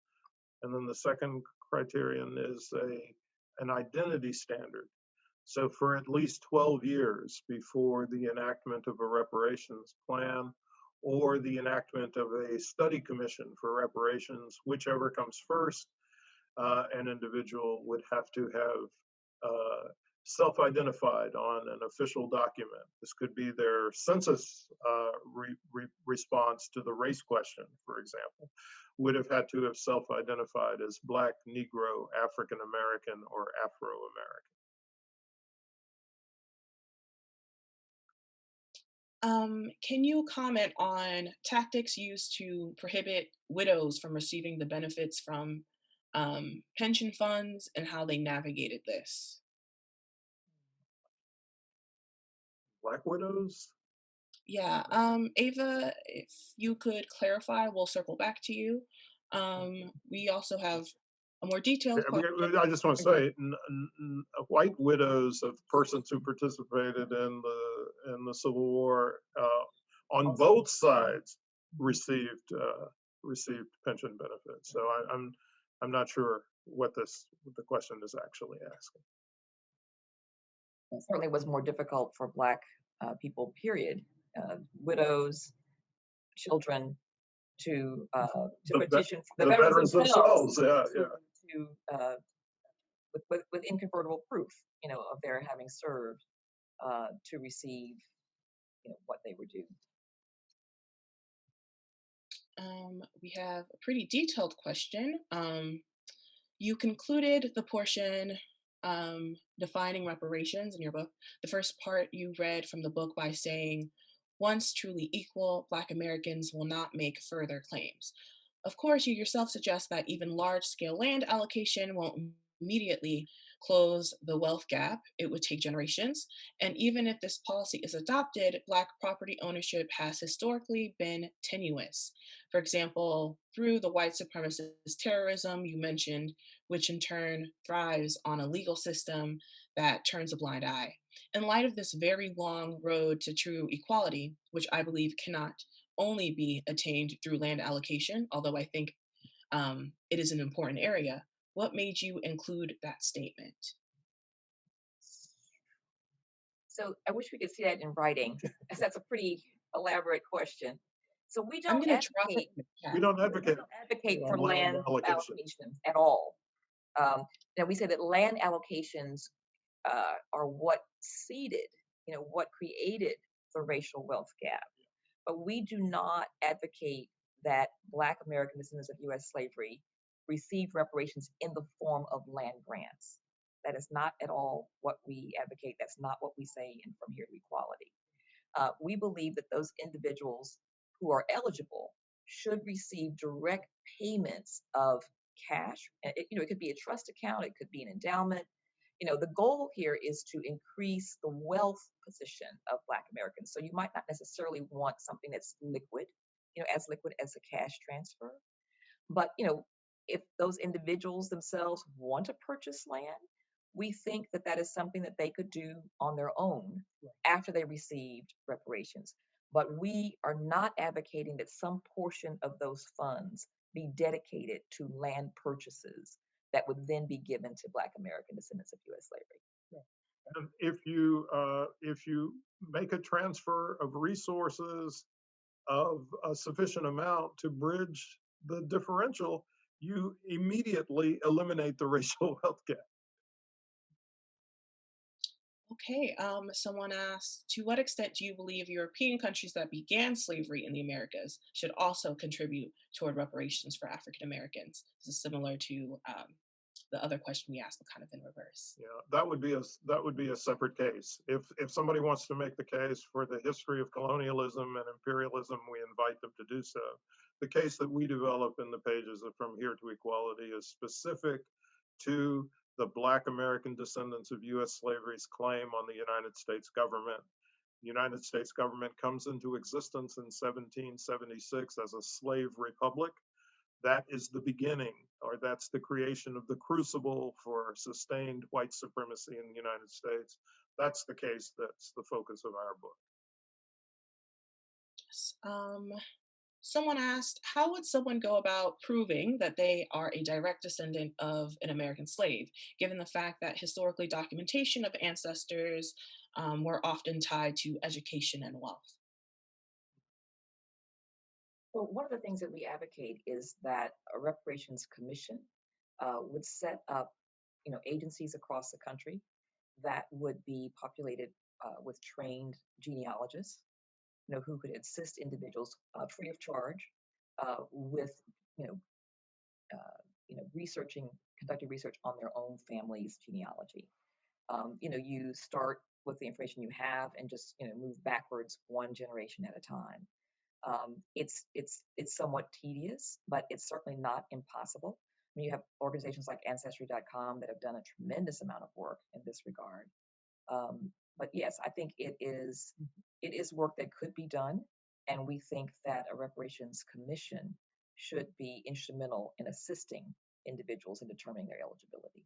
And then the second criterion is an identity standard. So for at least 12 years before the enactment of a reparations plan or the enactment of a study commission for reparations, whichever comes first, an individual would have to have self-identified on an official document. This could be their census response to the race question, for example, would have had to have self-identified as Black, Negro, African American, or Afro-American. Can you comment on tactics used to prohibit widows from receiving the benefits from pension funds and how they navigated this? Black widows? Yeah, Ava, if you could clarify, we'll circle back to you. We also have a more detailed question. I just want to say, white widows of persons who participated in the Civil War on both sides received pension benefits. So I'm not sure what the question is actually asking. It certainly was more difficult for Black people, period. Widows, children, to petition for the veterans themselves. With incontrovertible proof, of their having served, to receive, what they were due. We have a pretty detailed question. You concluded the portion defining reparations in your book, the first part you read from the book, by saying, once truly equal, Black Americans will not make further claims. Of course, you yourself suggest that even large-scale land allocation won't immediately close the wealth gap. It would take generations. And even if this policy is adopted, Black property ownership has historically been tenuous. For example, through the white supremacist terrorism you mentioned, which in turn thrives on a legal system that turns a blind eye. In light of this very long road to true equality, which I believe cannot only be attained through land allocation, although I think it is an important area, what made you include that statement? So I wish we could see that in writing, because that's a pretty elaborate question. So we I'm don't going to drop it. We don't advocate for land allocations at all. We say that land allocations are what seeded, what created the racial wealth gap. But we do not advocate that Black American descendants of U.S. slavery receive reparations in the form of land grants. That is not at all what we advocate. That's not what we say in From Here to Equality. We believe that those individuals who are eligible should receive direct payments of cash. It could be a trust account, it could be an endowment. The goal here is to increase the wealth position of Black Americans. So you might not necessarily want something that's liquid, as liquid as a cash transfer. But, if those individuals themselves want to purchase land, we think that that is something that they could do on their own after they received reparations. But we are not advocating that some portion of those funds be dedicated to land purchases that would then be given to Black American descendants of U.S. slavery. And if you make a transfer of resources of a sufficient amount to bridge the differential, you immediately eliminate the racial wealth gap. Okay, someone asked, to what extent do you believe European countries that began slavery in the Americas should also contribute toward reparations for African Americans? This is similar to the other question we asked, but kind of in reverse. Yeah, that would be a separate case. If somebody wants to make the case for the history of colonialism and imperialism, we invite them to do so. The case that we develop in the pages of From Here to Equality is specific to the Black American descendants of U.S. slavery's claim on the United States government. The United States government comes into existence in 1776 as a slave republic. that is the beginning, or that's the creation of the crucible for sustained white supremacy in the United States. That's the case that's the focus of our book. Yes. Someone asked, how would someone go about proving that they are a direct descendant of an American slave, given the fact that historically documentation of ancestors were often tied to education and wealth? So one of the things that we advocate is that a reparations commission would set up, agencies across the country that would be populated with trained genealogists, who could assist individuals free of charge with, you know, conducting research on their own family's genealogy. You start with the information you have and just, move backwards one generation at a time. It's somewhat tedious, but it's certainly not impossible. I mean, you have organizations like Ancestry.com that have done a tremendous amount of work in this regard. But yes, I think it is work that could be done, and we think that a reparations commission should be instrumental in assisting individuals in determining their eligibility.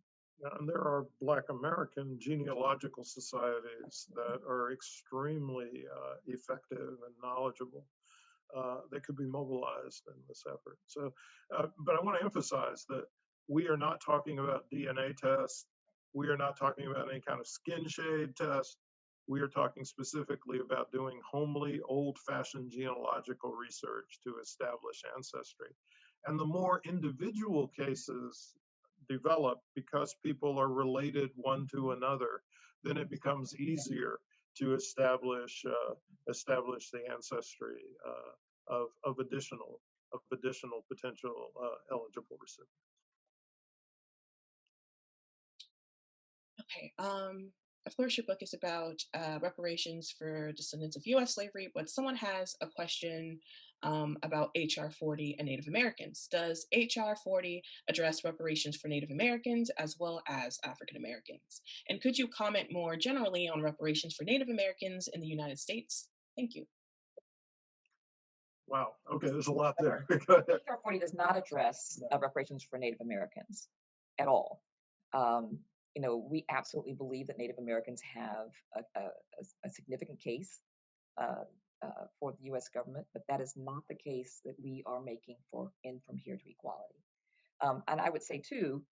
And there are Black American genealogical societies that are extremely effective and knowledgeable. That could be mobilized in this effort. So, but I want to emphasize that we are not talking about DNA tests. We are not talking about any kind of skin shade test. We are talking specifically about doing homely, old-fashioned genealogical research to establish ancestry. And the more individual cases develop because people are related one to another, then it becomes easier to establish the ancestry of additional potential eligible recipients. Okay. Of course, your book is about reparations for descendants of U.S. slavery, but someone has a question about H.R. 40 and Native Americans. Does H.R. 40 address reparations for Native Americans as well as African Americans? And could you comment more generally on reparations for Native Americans in the United States? Thank you. Wow. Okay, there's a lot there. H.R. 40 does not address reparations for Native Americans at all. We absolutely believe that Native Americans have a significant case for the U.S. government, but that is not the case that we are making for in From Here to Equality. And I would say too,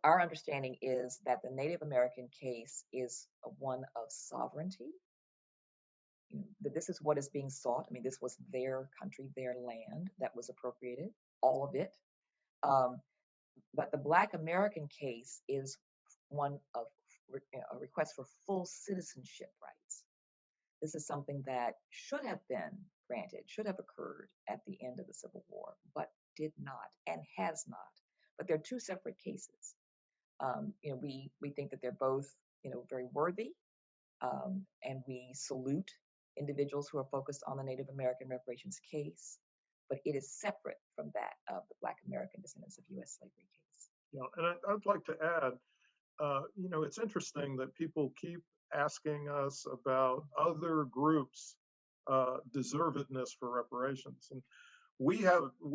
our understanding is that the Native American case is one of sovereignty. That this is what is being sought. I mean, this was their country, their land that was appropriated, all of it. But the Black American case is one of a request for full citizenship rights. This is something that should have been granted, should have occurred at the end of the Civil War, but did not and has not. But they're two separate cases. We think that they're both, very worthy, and we salute individuals who are focused on the Native American reparations case, but it is separate from that of the Black American descendants of U.S. slavery case. Yeah, and I'd like to add, it's interesting that people keep asking us about other groups' deservedness for reparations, and we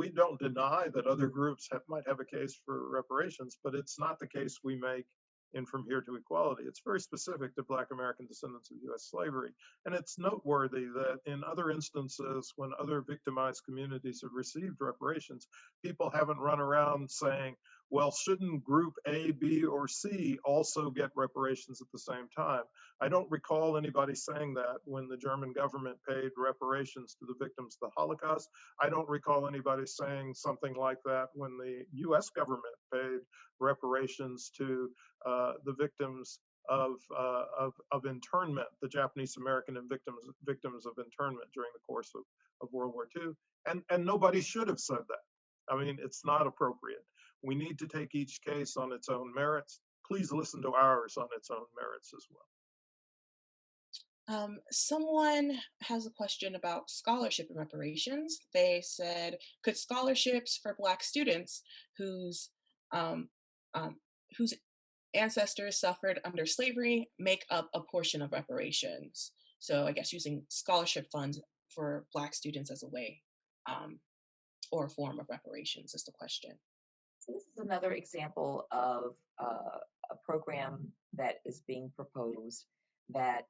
don't deny that other groups might have a case for reparations, but it's not the case we make in From Here to Equality. It's very specific to Black American descendants of U.S. slavery. And it's noteworthy that in other instances, when other victimized communities have received reparations, people haven't run around saying, well, shouldn't group A, B, or C also get reparations at the same time? I don't recall anybody saying that when the German government paid reparations to the victims of the Holocaust. I don't recall anybody saying something like that when the U.S. government paid reparations to the victims of internment, the Japanese American and victims of internment during the course of World War II. And nobody should have said that. I mean, it's not appropriate. We need to take each case on its own merits. Please listen to ours on its own merits as well. Someone has a question about scholarship and reparations. They said, could scholarships for Black students whose ancestors suffered under slavery make up a portion of reparations? So I guess using scholarship funds for Black students as a way or a form of reparations is the question. So this is another example of a program that is being proposed that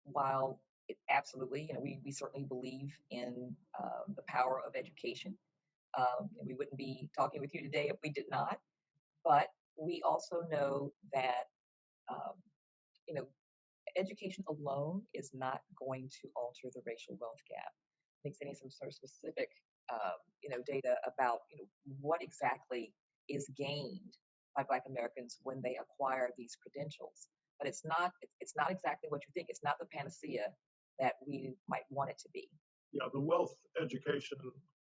while it absolutely, we certainly believe in the power of education. And we wouldn't be talking with you today if we did not. But we also know that um, you know education alone is not going to alter the racial wealth gap. I think they need some sort of specific data about what exactly is gained by Black Americans when they acquire these credentials. But it's not exactly what you think. It's not the panacea that we might want it to be. Yeah, the wealth education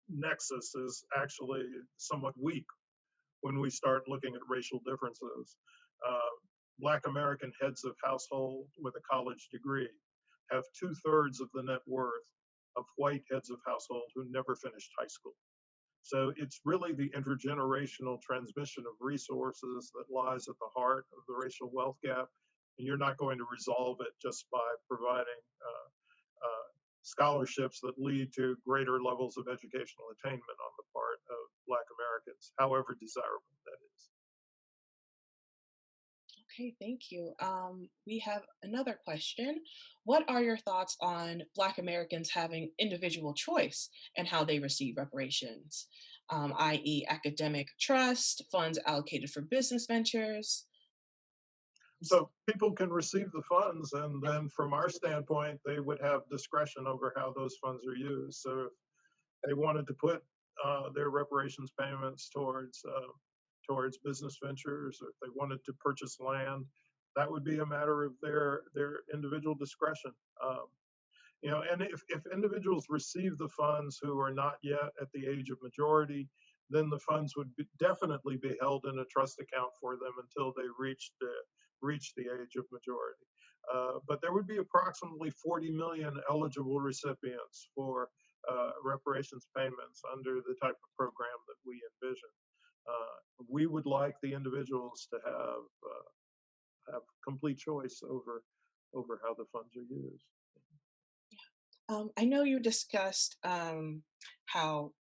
nexus is actually somewhat weak when we start looking at racial differences. Uh, Black American heads of household with a college degree have 2/3 of the net worth of white heads of household who never finished high school. So it's really the intergenerational transmission of resources that lies at the heart of the racial wealth gap. And you're not going to resolve it just by providing scholarships that lead to greater levels of educational attainment on the part of Black Americans, however desirable that is. Okay, thank you. We have another question. What are your thoughts on Black Americans having individual choice and how they receive reparations, i.e., academic trust, funds allocated for business ventures? So people can receive the funds, and then from our standpoint, they would have discretion over how those funds are used. So if they wanted to put their reparations payments towards business ventures, or if they wanted to purchase land, that would be a matter of their individual discretion. And if individuals receive the funds who are not yet at the age of majority, then the funds would definitely be held in a trust account for them until they reach the age of majority. But there would be approximately 40 million eligible recipients for reparations payments under the type of program that we envision. We would like the individuals to have complete choice over how the funds are used. I know you discussed how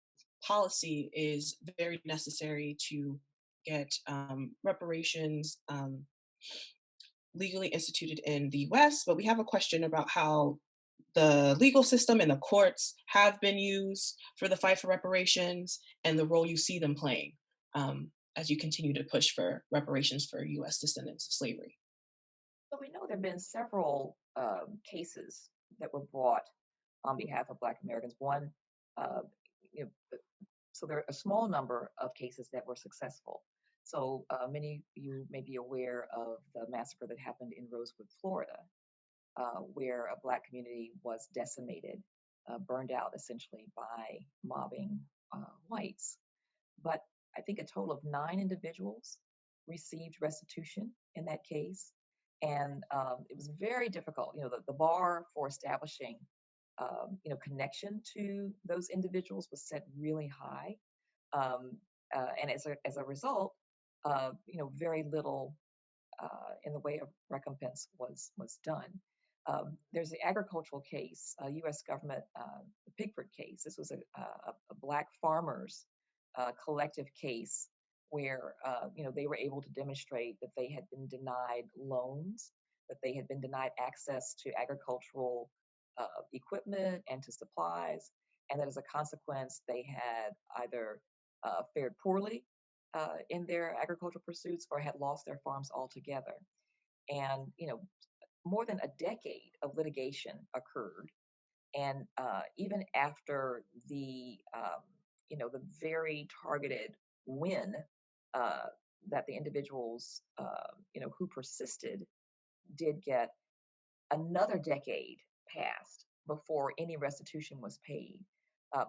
policy is very necessary to get reparations legally instituted in the US, but we have a question about how the legal system and the courts have been used for the fight for reparations and the role you see them playing as you continue to push for reparations for US descendants of slavery. So we know there have been several cases that were brought on behalf of Black Americans. One, uh, you know, so there are a small number of cases that were successful. So many of you may be aware of the massacre that happened in Rosewood, Florida, where a Black community was decimated, burned out essentially by mobbing whites. But I think a total of 9 individuals received restitution in that case. And it was very difficult. The bar for establishing, connection to those individuals was set really high. Um, and as a result, very little in the way of recompense was done. There's the agricultural case, U.S. government, the Pickford case. This was a Black farmers collective case where they were able to demonstrate that they had been denied loans, that they had been denied access to agricultural equipment and to supplies, and that as a consequence they had either fared poorly in their agricultural pursuits or had lost their farms altogether. And more than a decade of litigation occurred, and even after the very targeted win that the individuals who persisted did get, another decade passed before any restitution was paid.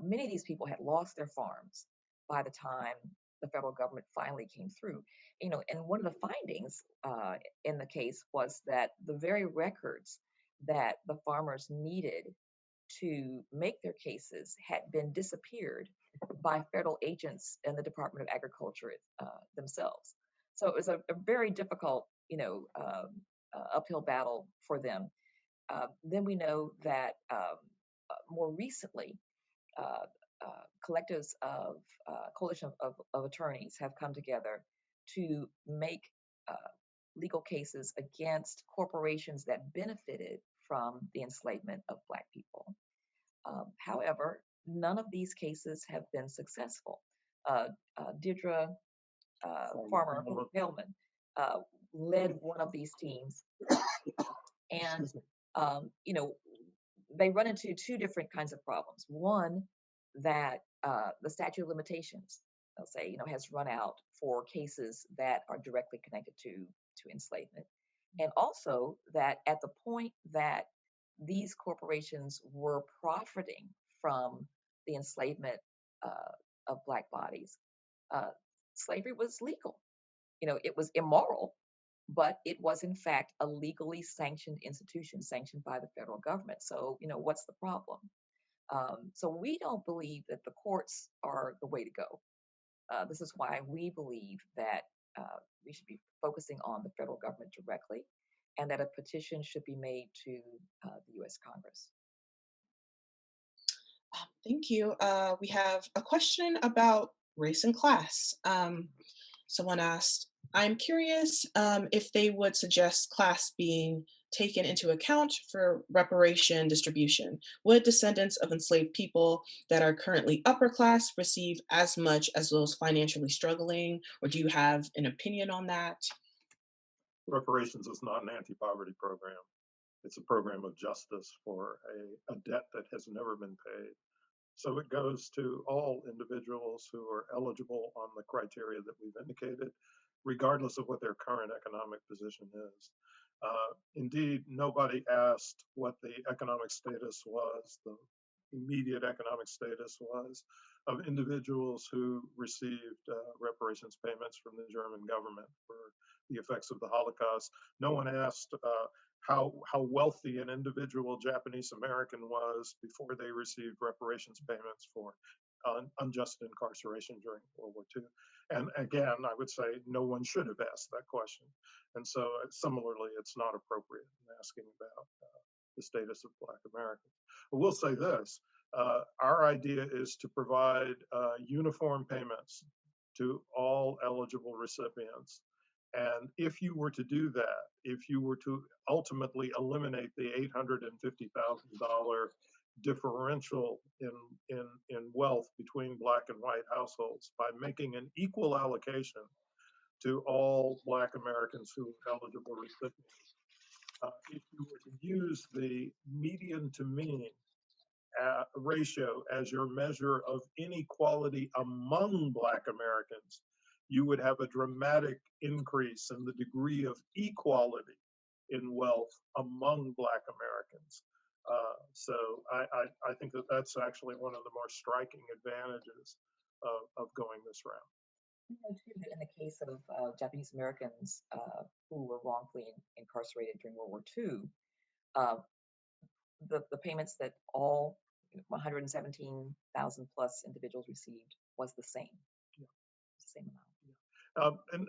Many of these people had lost their farms by the time the federal government finally came through. And one of the findings in the case was that the very records that the farmers needed to make their cases had been disappeared by federal agents in the Department of Agriculture themselves. So it was a very difficult, uphill battle for them. Then we know that more recently, collectives of coalition of attorneys have come together to make uh, legal cases against corporations that benefited from the enslavement of Black people. However, none of these cases have been successful. Deirdre Farmer Hellman led one of these teams, and you know, they run into two different kinds of problems. One, that the statute of limitations, they'll say, has run out for cases that are directly connected to enslavement, and also that at the point that these corporations were profiting from the enslavement of Black bodies, uh, slavery was legal. It was immoral, but it was in fact a legally sanctioned institution sanctioned by the federal government. So, what's the problem? So we don't believe that the courts are the way to go. This is why we believe that we should be focusing on the federal government directly, and that a petition should be made to the U.S. Congress. Thank you. We have a question about race and class. Someone asked, I'm curious if they would suggest class being taken into account for reparation distribution. Would descendants of enslaved people that are currently upper class receive as much as those financially struggling? Or do you have an opinion on that? Reparations is not an anti-poverty program. It's a program of justice for a debt that has never been paid. So it goes to all individuals who are eligible on the criteria that we've indicated, regardless of what their current economic position is. Indeed, nobody asked what the economic status was, the immediate economic status was of individuals who received reparations payments from the German government for the effects of the Holocaust. No one asked how wealthy an individual Japanese American was before they received reparations payments for unjust incarceration during World War II. And again, I would say no one should have asked that question. And so similarly, it's not appropriate in asking about the status of Black Americans. But we'll say this, our idea is to provide uniform payments to all eligible recipients. And if you were to do that, if you were to ultimately eliminate the $850,000 differential in wealth between Black and white households by making an equal allocation to all Black Americans who are eligible recipients, if you were to use the median to mean ratio as your measure of inequality among Black Americans, you would have a dramatic increase in the degree of equality in wealth among Black Americans. So I think that that's actually one of the more striking advantages of going this route. In the case of Japanese Americans who were wrongfully incarcerated during World War II, the payments that all 117,000 plus individuals received was the same, same amount. And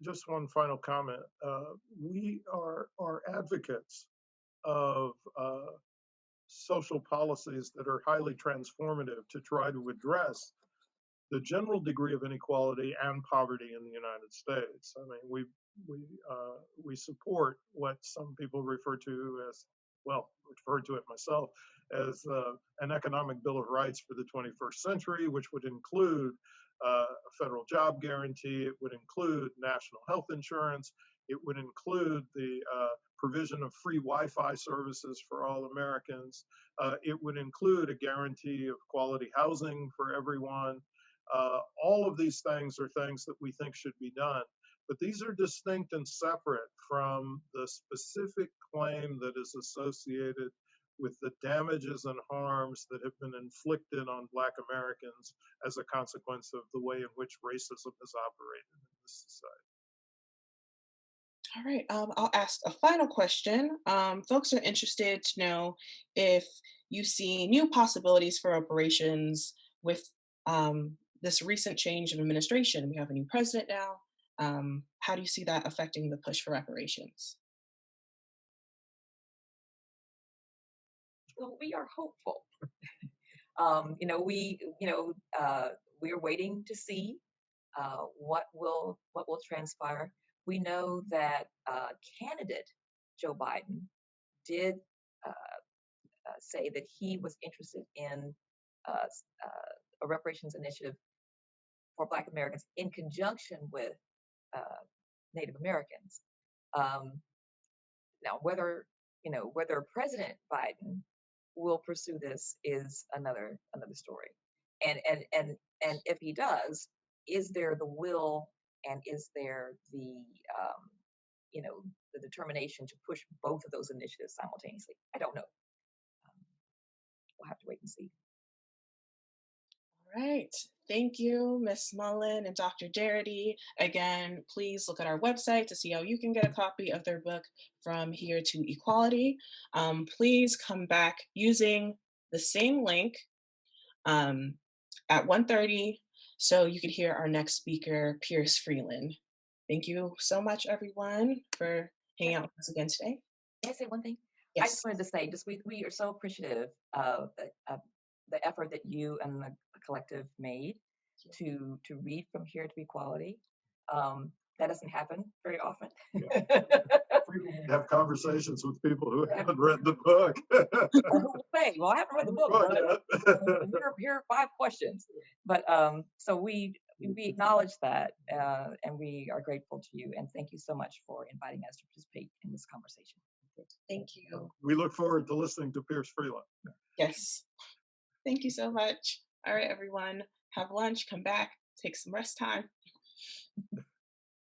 just one final comment. We are advocates of social policies that are highly transformative to try to address the general degree of inequality and poverty in the United States. I mean, we support what some people refer to as, well, refer to it myself as an economic bill of rights for the 21st century, which would include a federal job guarantee. It would include national health insurance. It would include the provision of free Wi-Fi services for all Americans. It would include a guarantee of quality housing for everyone. All of these things are things that we think should be done, but these are distinct and separate from the specific claim that is associated with the damages and harms that have been inflicted on Black Americans as a consequence of the way in which racism has operated in this society. All right, I'll ask a final question. Folks are interested to know if you see new possibilities for reparations with this recent change of administration. We have a new president now. How do you see that affecting the push for reparations? Well, we are hopeful. We're waiting to see what will transpire. We know that candidate Joe Biden did say that he was interested in uh, a reparations initiative for Black Americans in conjunction with uh, Native Americans. Um, Now, whether President Biden will pursue this is another story. And if he does, is there the will and is there you know the determination to push both of those initiatives simultaneously? I don't know. We'll have to wait and see. All right. Thank you, Ms. Mullen and Dr. Darity. Again, please look at our website to see how you can get a copy of their book, From Here to Equality. Please come back using the same link at 1:30 so you could hear our next speaker, Pierce Freeland. Thank you so much, everyone, for hanging out with us again today. Can I say one thing? I Yes. just wanted to say, we are so appreciative of the effort that you and the collective made to read From Here to Equality. That doesn't happen very often. Frequently have conversations with people who haven't read the book. Or who will say, "Well, I haven't read the book, but here are 5 questions." But so we acknowledge that, and we are grateful to you, and thank you so much for inviting us to participate in this conversation. Thank you. We look forward to listening to Pierce Freeland. Yes. Thank you so much. All right, everyone. Have lunch, come back, take some rest time.